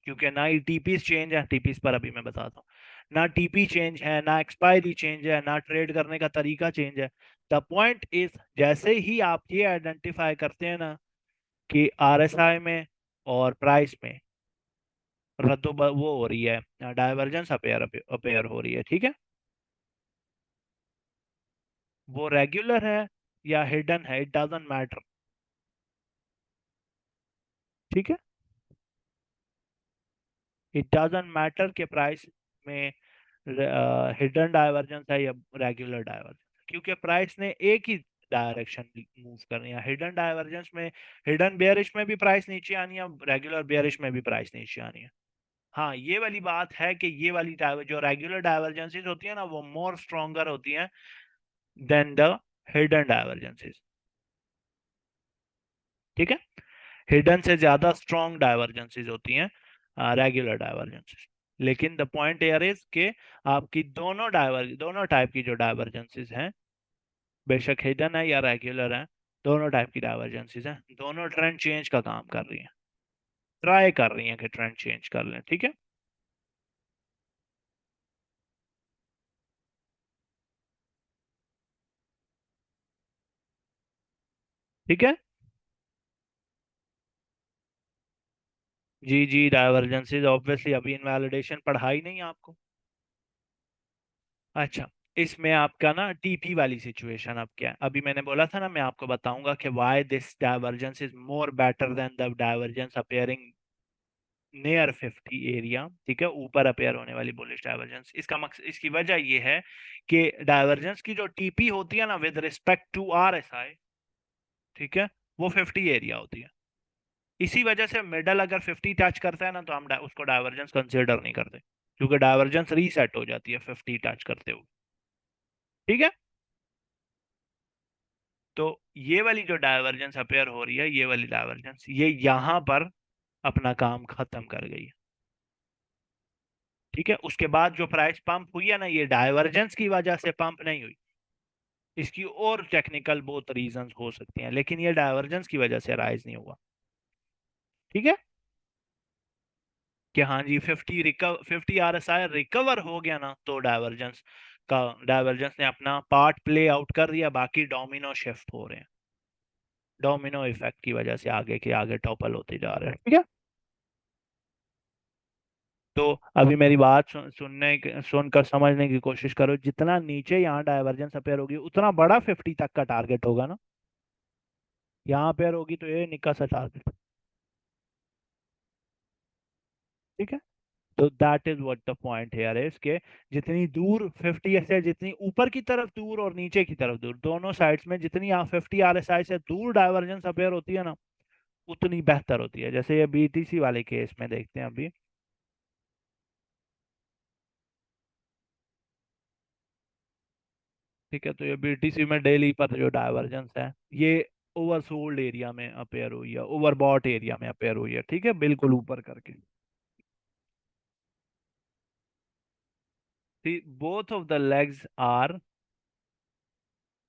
A: क्योंकि ना ही टीपीस चेंज है, टीपीस पर अभी मैं बताता हूँ, ना टीपी चेंज है, ना एक्सपायरी चेंज है, ना ट्रेड करने का तरीका चेंज है। द पॉइंट इज, जैसे ही आप ये आइडेंटिफाई करते हैं ना कि आरएसआई में और प्राइस में वो हो रही है, डाइवर्जेंस अपेयर अपेयर हो रही है, ठीक है, वो रेगुलर है या हिडन है, इट डजंट मैटर। ठीक है। इट डजंट मैटर के प्राइस में हिडन डाइवर्जेंस है या रेगुलर डाइवर्जेंस, क्योंकि प्राइस ने एक ही डायरेक्शन मूव करनी है। हिडन डाइवर्जेंस में, हिडन बेयरिश में भी प्राइस नीचे आनी है, रेगुलर बेयरिश में भी प्राइस नीचे आनी है। हाँ, ये वाली बात है कि ये वाली जो रेगुलर डाइवर्जेंसेस होती है ना, वो मोर स्ट्रोंगर होती हैं देन द हिडन डाइवर्जेंसेस। ठीक है। हिडन से ज्यादा स्ट्रॉन्ग डाइवर्जेंसेस होती हैं रेगुलर डाइवर्जेंसेस। लेकिन द पॉइंट एयर इज के आपकी दोनों टाइप की जो डाइवर्जेंसेस हैं, बेशक हिडन है या रेगुलर है, दोनों टाइप की डाइवर्जेंसेस हैं, दोनों ट्रेंड चेंज का काम कर रही हैं, ट्राई कर रही हैं कि ट्रेंड चेंज कर लें। ठीक है। ठीक है। जी जी, डाइवर्जेंसेस ऑब्वियसली अभी इनवैलिडेशन पढ़ाई नहीं आपको। अच्छा, इसमें आपका ना टीपी वाली सिचुएशन अब क्या है, अभी मैंने बोला था ना, मैं आपको बताऊंगा कि why this divergence is more better than the divergence appearing near 50 area. ठीक है, ऊपर अपेयर होने वाली बुलिश डाइवर्जेंस, इसका मकसद, इसकी वजह ये है कि डाइवर्जेंस की जो टीपी होती है ना विद रिस्पेक्ट टू आरएसआई, ठीक है, वो 50 एरिया होती है। इसी वजह से मिडल अगर 50 टच करता है ना, तो हम उसको डाइवर्जेंस कंसिडर नहीं करते, क्योंकि डाइवर्जेंस रीसेट हो जाती है 50 टच करते हुए। ठीक है। तो ये वाली जो डाइवर्जेंस अपेयर हो रही है, ये वाली डाइवर्जेंस, ये यहां पर अपना काम खत्म कर गई है। ठीक है। उसके बाद जो प्राइस पंप हुई है ना, ये डाइवर्जेंस की वजह से पंप नहीं हुई, इसकी और टेक्निकल बहुत रीजंस हो सकती हैं, लेकिन ये डाइवर्जेंस की वजह से राइज नहीं हुआ। ठीक है। कि हाँ जी, 50 आरएसआई रिकवर हो गया ना, तो डाइवर्जेंस ने अपना पार्ट प्ले आउट कर दिया, बाकी डोमिनो शिफ्ट हो रहे हैं, डोमिनो इफेक्ट की वजह से आगे के आगे टॉपल होते जा रहे हैं। ठीक है। तो अभी मेरी बात सुनकर समझने की कोशिश करो, जितना नीचे यहाँ डाइवर्जेंस अपेयर होगी, उतना बड़ा 50 तक का टारगेट होगा ना, यहाँ अपेयर होगी तो ये निक्का सा टारगेट। ठीक है। तो that is what the point here is के जितनी दूर 50 से, जितनी ऊपर की तरफ दूर और नीचे की तरफ दूर, दोनों साइड्स में जितनी 50 आरएसआई से दूर डाइवर्जेंस अपेयर होती है ना, उतनी बेहतर होती है। जैसे ये बीटीसी वाले केस में देखते हैं अभी। ठीक है, तो ये बीटीसी में डेली पर जो डाइवर्जेंस है, ये ओवरसोल्ड एरिया में अपेयर हुई है, ओवरबॉट एरिया में अपेयर हुई है। ठीक है, बिल्कुल ऊपर करके। See, both of the legs are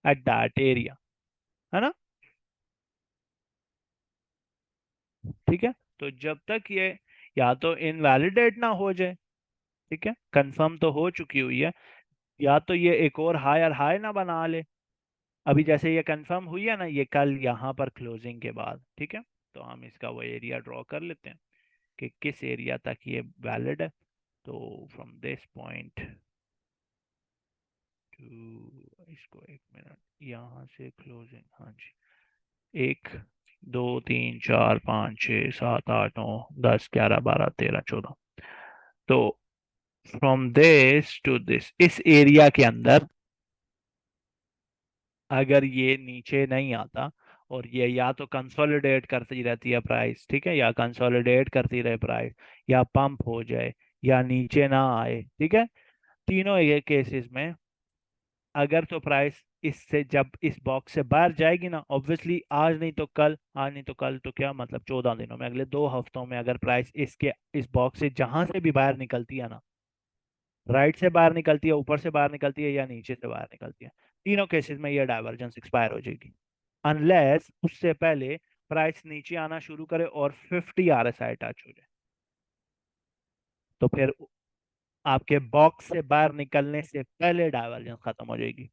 A: at that area, है ना? ठीक है, तो जब तक ये या तो इनवैलिडेट ना हो जाए, ठीक है, कंफर्म तो हो चुकी हुई है, या तो ये एक और हायर हाई ना बना ले। अभी जैसे ये कंफर्म हुई है ना, ये कल यहाँ पर क्लोजिंग के बाद, ठीक है, तो हम इसका वो एरिया ड्रॉ कर लेते हैं कि किस एरिया तक ये वैलिड है। तो फ्रॉम दिस पॉइंट टू, इसको एक मिनट, यहाँ से क्लोजिंग, हाँ जी, एक, दो, तीन, चार, पाँच, छः, सात, आठ, नौ, 10, 11, 12, 13, 14, तो फ्रॉम दिस टू दिस, इस एरिया के अंदर अगर ये नीचे नहीं आता और ये या तो कंसोलिडेट करती रहती है प्राइस, ठीक है, या कंसोलिडेट करती रहे प्राइस, या पंप हो जाए, या नीचे ना आए, ठीक है, तीनों ये केसेस में अगर तो प्राइस इससे जब इस बॉक्स से बाहर जाएगी ना, ऑब्वियसली आज नहीं तो कल, आज नहीं तो कल तो क्या मतलब 14 दिनों में, अगले 2 हफ्तों में अगर प्राइस इसके इस बॉक्स से जहां से भी बाहर निकलती है ना, राइट से बाहर निकलती है, ऊपर से बाहर निकलती है, या नीचे से बाहर निकलती है, तीनों केसेस में ये डाइवर्जेंस एक्सपायर हो जाएगी, अनलेस उससे पहले प्राइस नीचे आना शुरू करे और 50 RSI टच हो जाए, तो फिर आपके बॉक्स से बाहर निकलने से पहले डाइवर्जेंस खत्म हो जाएगी।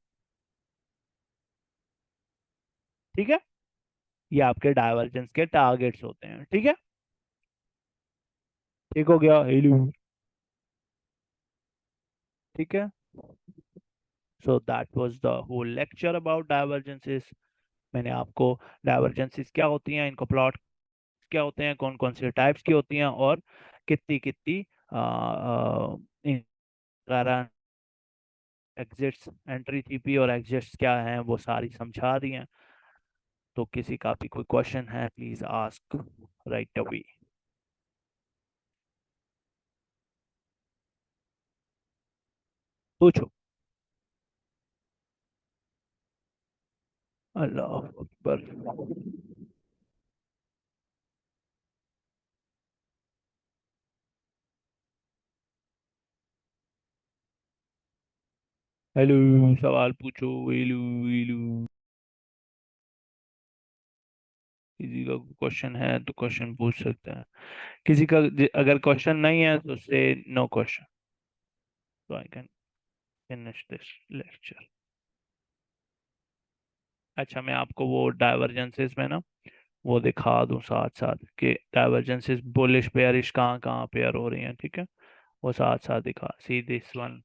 A: ठीक है, ये आपके डाइवर्जेंस के टारगेट्स होते हैं। ठीक है, ठीक हो गया, हेलो। ठीक है, so that was the whole lecture about divergences. मैंने आपको डाइवर्जेंसेस क्या होती हैं, इनको प्लॉट क्या होते हैं, कौन कौन से टाइप्स की होती हैं, और कितनी कितनी एग्जिट्स, एंट्री जीपी और एग्जिट्स क्या हैं, वो सारी समझा दी हैं। तो किसी का भी कोई क्वेश्चन है, प्लीज आस्क राइट अवे। पूछो। अल्लाह अकबर। हेलो, सवाल पूछो, हेलो, हेलो। किसी का क्वेश्चन है तो क्वेश्चन पूछ सकते हैं, किसी का अगर क्वेश्चन नहीं है तो से नो क्वेश्चन, तो I can finish this lecture. अच्छा, मैं आपको वो डाइवर्जेंसेस में ना वो दिखा दूं साथ साथ कि डाइवर्जेंसेस बुलिश बेयरिश कहाँ कहाँ पेयर हो रही हैं, ठीक है, वो साथ साथ दिखा, सी दिस वन।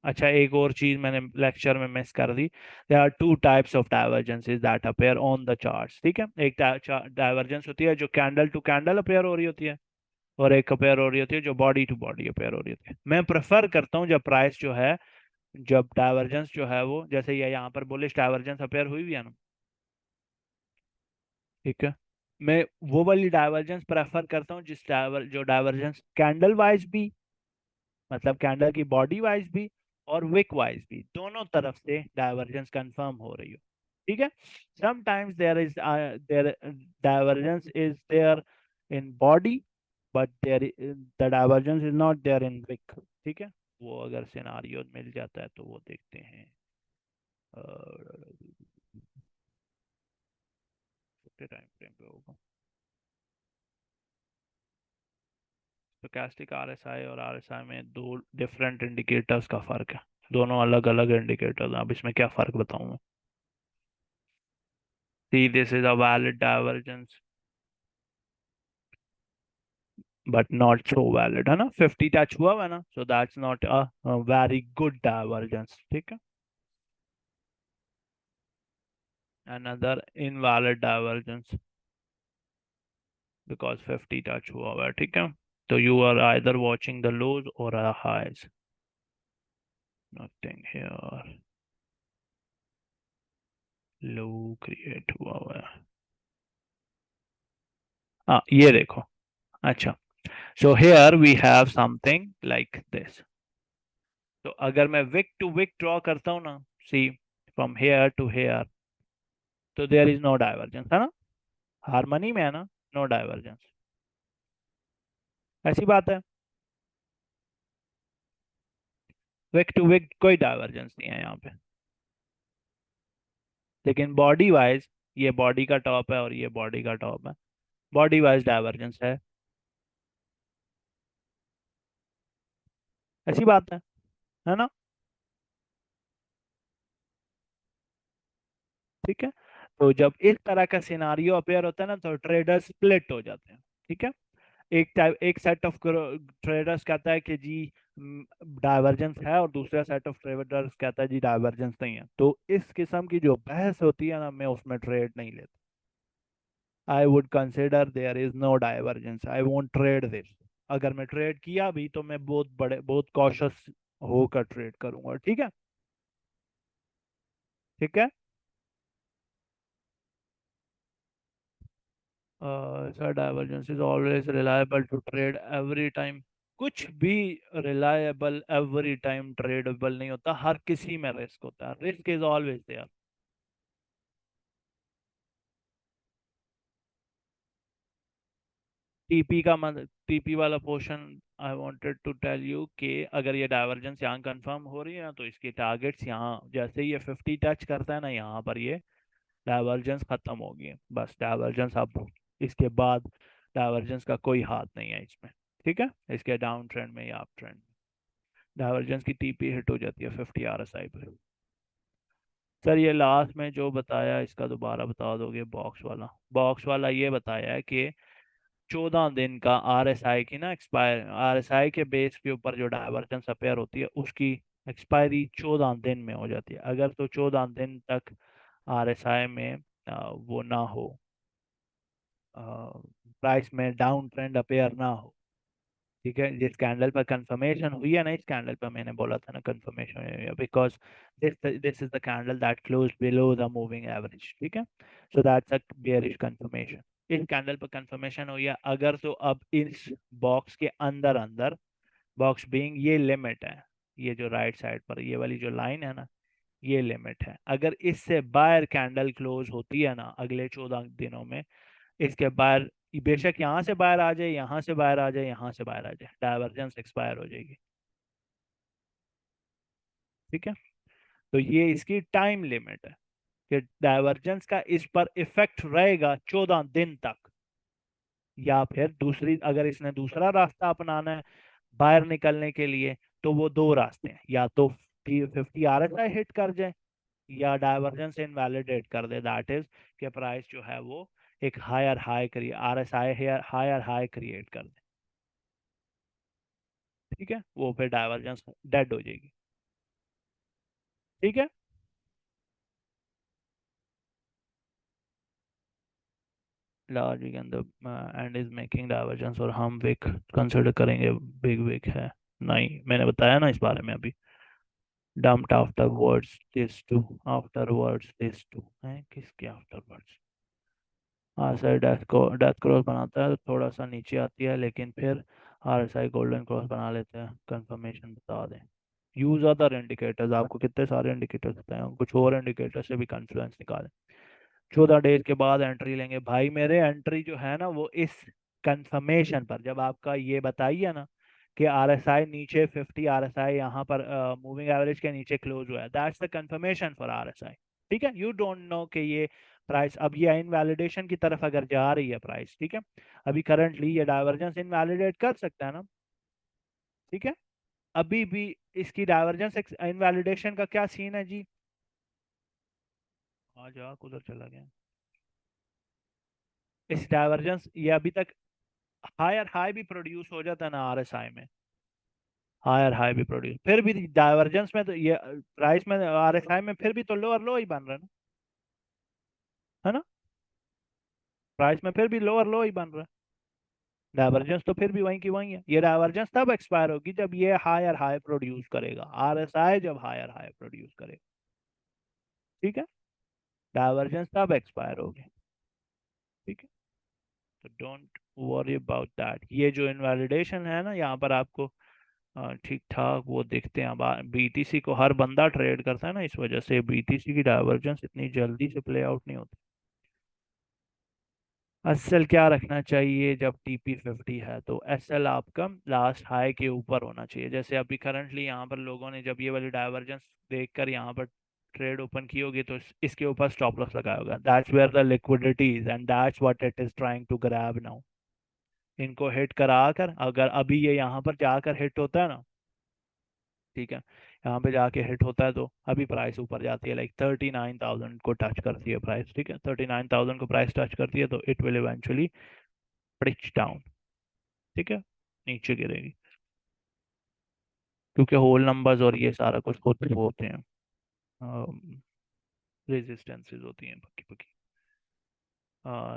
A: अच्छा, एक और चीज मैंने लेक्चर में मिस कर दी, there are two types of divergences that appear on the charts. ठीक है, एक डाइवर्जेंस होती है जो कैंडल टू कैंडल अपेयर हो रही होती है, और एक अपेयर हो रही होती है जो बॉडी टू बॉडी अपेयर हो रही होती है। मैं प्रेफर करता हूँ जब प्राइस जो है, जब डाइवर्जेंस जो है वो, जैसे ये यहाँ पर बुलिश डाइवर्जेंस अपेयर हुई हुई है ना, ठीक है, मैं वो वाली डाइवर्जेंस प्रेफर करता हूँ जो डाइवर्जेंस कैंडल वाइज भी, मतलब कैंडल की बॉडी वाइज भी और विक वाइज भी, दोनों तरफ से डाइवर्जेंस कंफर्म हो रही हो। ठीक है, sometimes there is there divergence is there in body, but there the divergence is not there in wick. ठीक है, वो अगर सिनारियो मिल जाता है तो वो देखते हैं। कितने टाइम फ्रेम पे होगा? स्टोकेस्टिक आरएसआई और आरएसआई में दो डिफरेंट इंडिकेटर्स का फर्क है, दोनों अलग अलग इंडिकेटर्स हैं। अब इसमें क्या फर्क बताऊं मैं? See, this is a valid divergence, but not so valid, है ना, 50 टच हुआ है ना, so that's not a very good divergence। ठीक है, another invalid divergence because 50 touch हुआ है। ठीक है, तो you are either watching the lows or the highs, nothing here, low create हुआ है। हाँ, ये देखो। अच्छा, so here we have something like this। तो अगर मैं विक टू विक ड्रॉ करता हूँ ना, सी, फ्रॉम हेयर टू हेयर, तो देयर इज नो डाइवर्जेंस, है ना, हार्मनी में है ना, नो डाइवर्जेंस, ऐसी बात है। विक टू विक कोई डाइवर्जेंस नहीं है यहाँ पे, लेकिन बॉडी वाइज ये बॉडी का टॉप है और ये बॉडी का टॉप है, बॉडी वाइज डाइवर्जेंस है। ऐसी बात है ना? ठीक है। तो जब इस तरह का सिनारियो अपेयर होता है ना, तो ट्रेडर स्प्लिट हो जाते हैं। ठीक है। एक सेट ऑफ ट्रेडर्स कहता है कि जी डाइवर्जेंस है, और दूसरा सेट ऑफ ट्रेडर्स कहता है जी डाइवर्जेंस नहीं है। तो इस किस्म की जो बहस होती है ना, मैं उसमें ट्रेड नहीं लेता। I would consider there is no divergence, I won't trade this. अगर मैं ट्रेड किया भी तो मैं बहुत कॉशियस होकर ट्रेड करूंगा। ठीक है। ठीक है। Sir divergence is always reliable to trade every time. कुछ भी रिलायबल एवरी टाइम ट्रेडेबल नहीं होता, हर किसी में रिस्क होता है, risk is always there. TP का मतलब टीपी वाला portion, I wanted to tell you कि अगर ये डाइवर्जेंस यहाँ कंफर्म हो रही है ना, तो इसके टारगेट्स यहाँ जैसे ही ये 50 टच करता है ना, यहाँ पर ये डाइवर्जेंस खत्म होगी। बस डाइवर्जेंस अब इसके बाद डाइवर्जेंस का कोई हाथ नहीं है इसमें। ठीक है। इसके डाउन ट्रेंड में या अप ट्रेंड में डाइवर्जेंस की टीपी हिट हो जाती है 50 आरएसआई पे। सर ये लास्ट में जो बताया इसका दोबारा बता दोगे? बॉक्स वाला ये बताया है कि 14 दिन का आरएसआई की ना एक्सपायर, आरएसआई के बेस के ऊपर जो डाइवर्जेंस अपेयर होती है उसकी एक्सपायरी 14 दिन में हो जाती है। अगर तो 14 दिन तक आरएसआई में वो ना हो, प्राइस में डाउन ट्रेंड अपेयर ना हो। ठीक है। जिस कैंडल पर कंफर्मेशन हुई है ना, इस कैंडल पर मैंने बोला था ना कंफर्मेशन हुई है, because this is the candle that close below the moving average. ठीक है। So that's a bearish confirmation. इस कैंडल पर कंफर्मेशन हुई है अगर, तो अब इस बॉक्स के अंदर अंदर, बॉक्स बीइंग ये लिमिट है, ये जो राइट साइड पर ये वाली जो लाइन है ना, ये लिमिट है। अगर इससे बायर कैंडल क्लोज होती है ना अगले 14 दिनों में, इसके बाहर, बेशक यहाँ से बाहर आ जाए, यहाँ से बाहर आ जाए, यहाँ से बाहर आ जाए, डाइवर्जेंस एक्सपायर हो जाएगी। ठीक है। तो ये इसकी टाइम लिमिट है कि डाइवर्जेंस का इस पर इफेक्ट रहेगा 14 दिन तक। या फिर दूसरी, अगर इसने दूसरा रास्ता अपनाना है बाहर निकलने के लिए, तो वो दो रास्ते हैं, या तो 50 आरएसआई हिट कर जाए, या डाइवर्जेंस इनवैलिडेट कर दे, दैट इज कि प्राइस जो है वो एक हायर हाई करिए, आरएसआई हायर हाई क्रिएट कर दे। ठीक है। वो फिर डाइवर्जेंस डेड हो जाएगी। ठीक है। Large wick and and is making divergence, और हम वीक कंसिडर करेंगे बिग वीक है? नहीं, मैंने बताया ना इस बारे में अभी। Dumped afterwards this two, afterwards this two है किसके आफ्टर वर्ड्स? हाँ सर, डेथ क्रॉस बनाता है तो थोड़ा सा नीचे आती है, लेकिन फिर आरएसआई गोल्डन क्रॉस बना लेते हैं। कंफर्मेशन बता दें। यूज अदर इंडिकेटर्स, आपको कितने सारे इंडिकेटर्स बताए हैं, कुछ और इंडिकेटर से भी कॉन्फ्लुएंस निकालें। 14 डेज के बाद एंट्री लेंगे भाई मेरे। एंट्री जो है ना वो इस कंफर्मेशन पर, जब आपका ये बताइए ना कि आरएसआई नीचे 50 आरएसआई यहाँ पर मूविंग एवरेज के नीचे क्लोज हुआ है, that's the confirmation for RSI. ठीक है। यू डोंट नो कि ये प्राइस अब ये इनवैलिडेशन की तरफ अगर जा रही है प्राइस, ठीक है, अभी करंटली ये डाइवर्जेंस इनवैलिडेट कर सकता है ना। ठीक है। अभी भी इसकी डाइवर्जेंस इनवैलिडेशन का क्या सीन है जी? आ जा, उधर चला गया। इस डाइवर्जेंस ये अभी तक हायर हाई भी प्रोड्यूस हो जाता है ना आरएसआई में, हायर हाई भी प्रोड्यूस, फिर भी डाइवर्जेंस में तो ये प्राइस में आरएसआई में फिर भी तो लोअर लो ही बन रहा है ना, है ना? प्राइस में फिर भी लोअर लो ही बन रहा है। डाइवर्जेंस तो फिर भी वहीं की वहीं है। ये डाइवर्जेंस तब एक्सपायर होगी जब ये हायर हाई प्रोड्यूस करेगा, आरएसआई जब हायर हाई प्रोड्यूस करेगा। ठीक है। डाइवर्जेंस तब एक्सपायर होगी। ठीक है। तो डोंट वरी अबाउट दैट। ये जो इनवैलिडेशन है ना यहाँ पर आपको ठीक ठाक वो दिखते हैं। अब बीटीसी को हर बंदा ट्रेड करता है ना, इस वजह से बीटीसी की डाइवर्जेंस इतनी जल्दी से प्ले आउट नहीं होती। एसएल क्या रखना चाहिए जब TP50 है? तो एसएल आपका लास्ट हाई के ऊपर होना चाहिए। जैसे अभी करंटली यहाँ पर लोगों ने जब ये वाली डाइवर्जेंस देखकर यहाँ पर ट्रेड ओपन की होगी तो इसके ऊपर स्टॉप लॉस लगाया होगा। That's where the liquidity is and that's what it is trying to grab now. इनको हिट करा कर अगर अभी ये यहाँ पर जाकर हिट होता है ना, ठीक है, यहाँ पे जाके हिट होता है तो अभी प्राइस ऊपर जाती है, लाइक 39,000 को टच करती है प्राइस, ठीक है, 39,000 को प्राइस टच करती है तो it will eventually pitch down, ठीक है, नीचे गिरेगी, क्योंकि होल नंबर्स और ये सारा कुछ खुद वो होते हैं, रेजिस्टेंसेस होती हैं पक्की पक्की।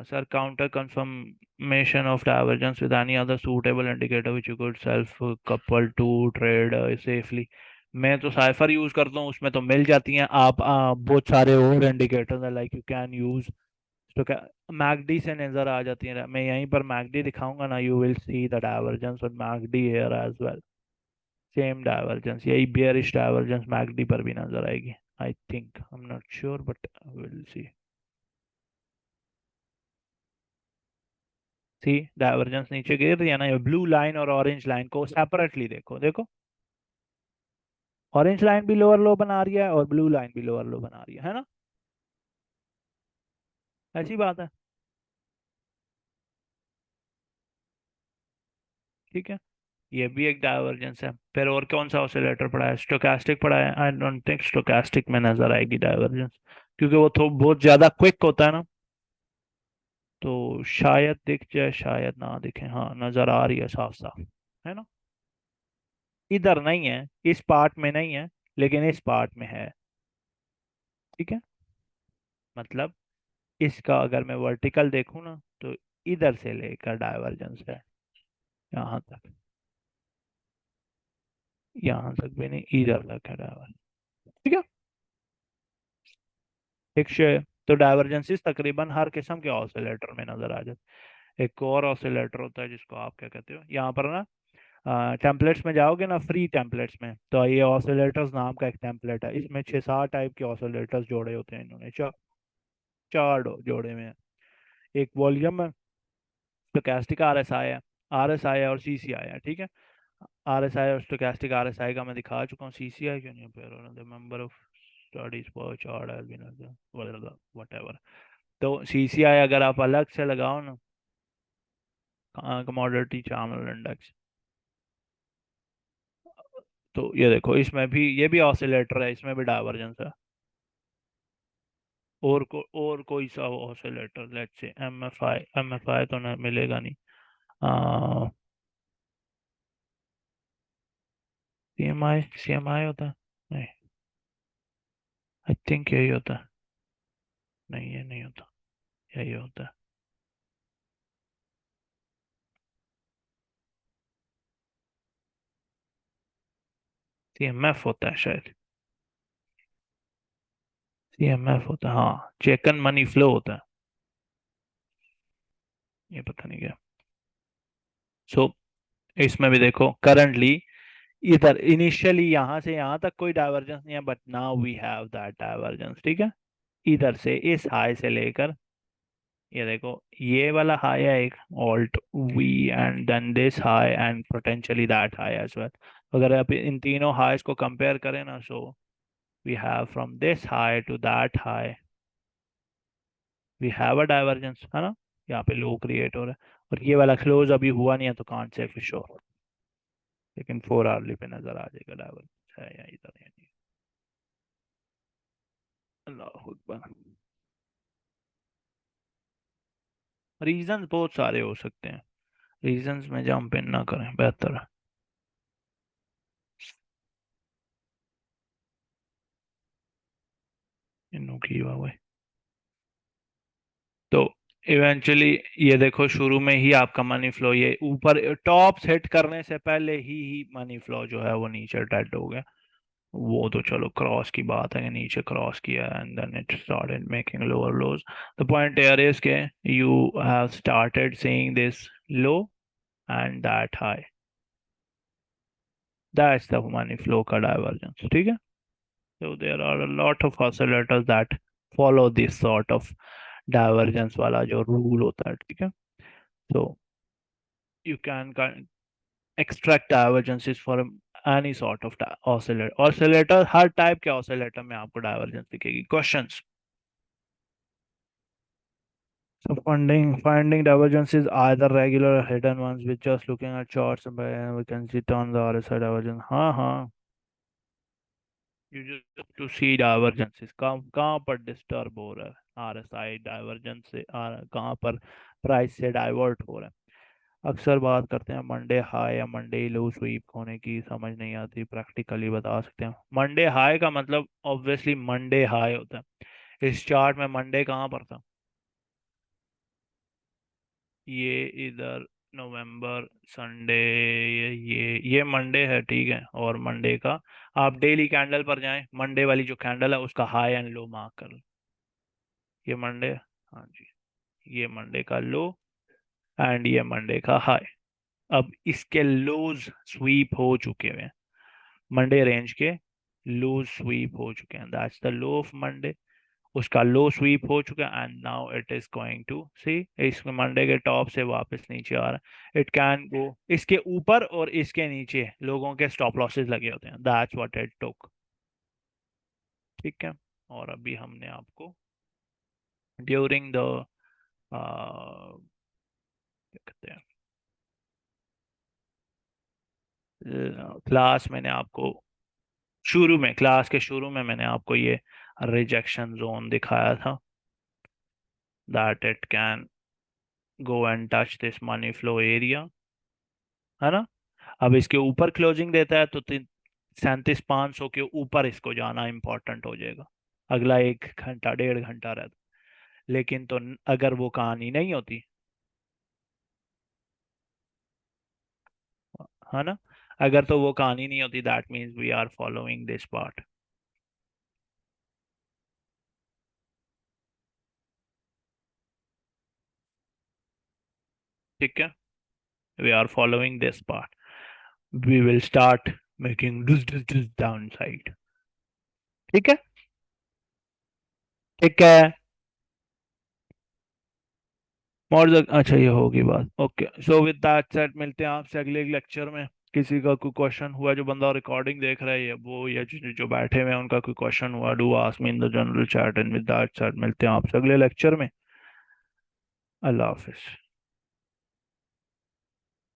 A: Sir, counter confirmation of divergence with any other suitable indicator which you could self couple to trade safely। मैं तो साइफर यूज करता हूँ, उसमें तो मिल जाती हैं। आप बहुत सारे और इंडिकेटर्स हैं, लाइक यू कैन यूज, तो क्या मैकडी से नजर आ जाती है। मैं यहीं पर मैकडी दिखाऊंगा ना, you will see the divergence on MACD here as well. Same divergence, यही बेयरिश डाइवर्जेंस मैकडी पर भी नजर आएगी, I think, I am not sure but will see. See divergence नीचे गिर रही है ना, ये ब्लू लाइन और ऑरेंज लाइन को सेपरेटली देखो, देखो ऑरेंज लाइन भी लोअर लो बना रही है और ब्लू लाइन भी लोअर लो बना रही है ना, ऐसी बात है, ठीक है। ये भी एक डाइवर्जेंस है। फिर और कौन सा ऑसिलेटर पड़ा है? स्टोकास्टिक पड़ा है। आई डोंट थिंक स्टोकास्टिक में नजर आएगी डाइवर्जेंस, क्योंकि वो तो बहुत ज्यादा क्विक होता है ना, तो शायद दिख जाए शायद ना दिखे, हाँ नजर आ रही है साफ साफ, है ना। इधर नहीं है, इस पार्ट में नहीं है, लेकिन इस पार्ट में है, ठीक है। मतलब इसका अगर मैं वर्टिकल देखूँ ना तो इधर से लेकर डाइवर्जेंस है यहाँ तक, यहाँ तक भी नहीं, इधर तक है डाइवर्जेंस, ठीक है। एक शेयर तो डाइवर्जेंसेस तकरीबन हर किस्म के ऑसिलेटर में नजर आ जाते। एक और ऑसिलेटर होता है जिसको आप क्या कहते हो, यहाँ पर ना टेम्पलेट्स में जाओगे ना, फ्री टेम्पलेट्स में, तो ये ऑसिलेटर्स नाम का एक टेम्पलेट है, इसमें 6-7 टाइप के ऑसिलेटर्स जोड़े होते हैं इन्होंने, चार जोड़े में है। एक वॉल्यूम है, स्टोकेस्टिक RSI है, RSI और CCI है, ठीक है। RSI और स्टोकेस्टिक RSI का मैं दिखा चुका हूँ, CCI क्यों नहीं पे द मेंबर ऑफ स्टडीज पर चार्ट हैज बीन व्हाटएवर। तो CCI अगर आप अलग से लगाओ ना, कमोडिटी चैनल इंडेक्स, तो ये देखो इसमें भी ये भी ऑसिलेटर है, इसमें भी डाइवर्जेंस है। और कोई सा ऑसिलेटर, लेट्स से MFI तो ना मिलेगा नहीं, CMI होता है, नहीं, आई थिंक यही होता है, नहीं ये नहीं होता, यही होता है। CMF होता है शायद, CMF होता है, हाँ, चेकन मनी फ्लो होता है, ये पता नहीं क्या। सो इसमें भी देखो करंटली इधर इनिशियली यहाँ से यहाँ तक कोई डाइवर्जेंस नहीं है, but now we have that divergence, ठीक है। इधर से इस हाई से लेकर ये देखो, ये वाला हाई है एक, alt V, and then this high and potentially that high as well. अगर आप इन तीनों हाईस को कंपेयर करें ना, so we have from this high to that high we have a divergence, है ना। यहाँ पे लो क्रिएट हो रहा है और ये वाला क्लोज अभी हुआ नहीं है तो कांट से फॉर श्योर, लेकिन 4 आवर्ली पे नजर आ जाएगा डाइवर्जेंस है या इधर है नहीं। अल्लाह अकबर। रीजंस बहुत सारे हो सकते हैं, रीजंस में जंप इन ना करें बेहतर है। इन्हों की हुआ, तो इवेंचुअली ये देखो शुरू में ही आपका मनी फ्लो ये ऊपर टॉप सेट करने से पहले ही मनी फ्लो जो है वो नीचे डेड हो गया। वो तो चलो क्रॉस की बात है कि नीचे क्रॉस किया and then it started making lower lows. The point here is के you have started seeing this low and that high, that's the money flow का डाइवर्जेंस, ठीक है। So there are a lot of oscillators that follow this sort of divergence वाला जो रूल होता है, ठीक है। तो you can extract divergences from any sort of oscillator, her type के ऑसिलेटर में आपको डाइवर्जेंस दिखेगी। Questions. So finding divergences, either regular or hidden ones, with just looking at charts and we can see on the RSI divergence। हाँ हाँ, you just to see divergences, कहाँ कहाँ पर डिस्टर्ब हो रहा है, आरएसआई डाइवर्जेंस से कहाँ पर प्राइस से डाइवर्ट हो रहा है। अक्सर बात करते हैं मंडे हाई या मंडे लो स्वीप होने की, समझ नहीं आती, प्रैक्टिकली बता सकते हैं। मंडे हाई का मतलब ऑब्वियसली मंडे हाई होता है। इस चार्ट में मंडे कहाँ पर था? ये इधर नवंबर संडे, ये मंडे है, ठीक है। और मंडे का आप डेली कैंडल पर जाएं, मंडे वाली जो कैंडल है उसका हाई एंड लो मार्क कर लो। ये मंडे, हाँ जी, ये मंडे का लो एंड ये मंडे का हाई। अब इसके लोज स्वीप हो चुके हैं, मंडे रेंज के लो स्वीप हो चुके हैं, that's the low of Monday. उसका लो स्वीप हो चुका है and now it is going to see, इसमें मंडे के टॉप से वापस नीचे आ रहा है। इट कैन गो इसके ऊपर और इसके नीचे, लोगों के स्टॉप लॉसेस लगे होते हैं, दैट्स व्हाट इट टुक, ठीक है। और अभी हमने आपको ड्यूरिंग द क्या कहते हैं क्लास, मैंने आपको शुरू में, क्लास के शुरू में मैंने आपको ये रिजेक्शन जोन दिखाया था, that it can go and touch this money flow area, है ना। अब इसके ऊपर क्लोजिंग देता है तो 37,500 के ऊपर इसको जाना इंपॉर्टेंट हो जाएगा, अगला 1 घंटा 1.5 घंटा रहता। लेकिन तो अगर वो कहानी नहीं होती, है ना, अगर तो वो कहानी नहीं होती, that means we are following this part, ठीक है। We are following this part, we will start making this down side, ठीक है, ठीक है। और अच्छा, ये होगी बात, okay. So with that set मिलते हैं आपसे अगले लेक्चर में। किसी का कोई क्वेश्चन हुआ, जो बंदा रिकॉर्डिंग देख रहा है या वो, या जो बैठे हुए हैं उनका कोई क्वेश्चन हुआ, do ask me in the general chat, and with that set मिलते हैं आपसे अगले लेक्चर में। अल्लाह हाफिज।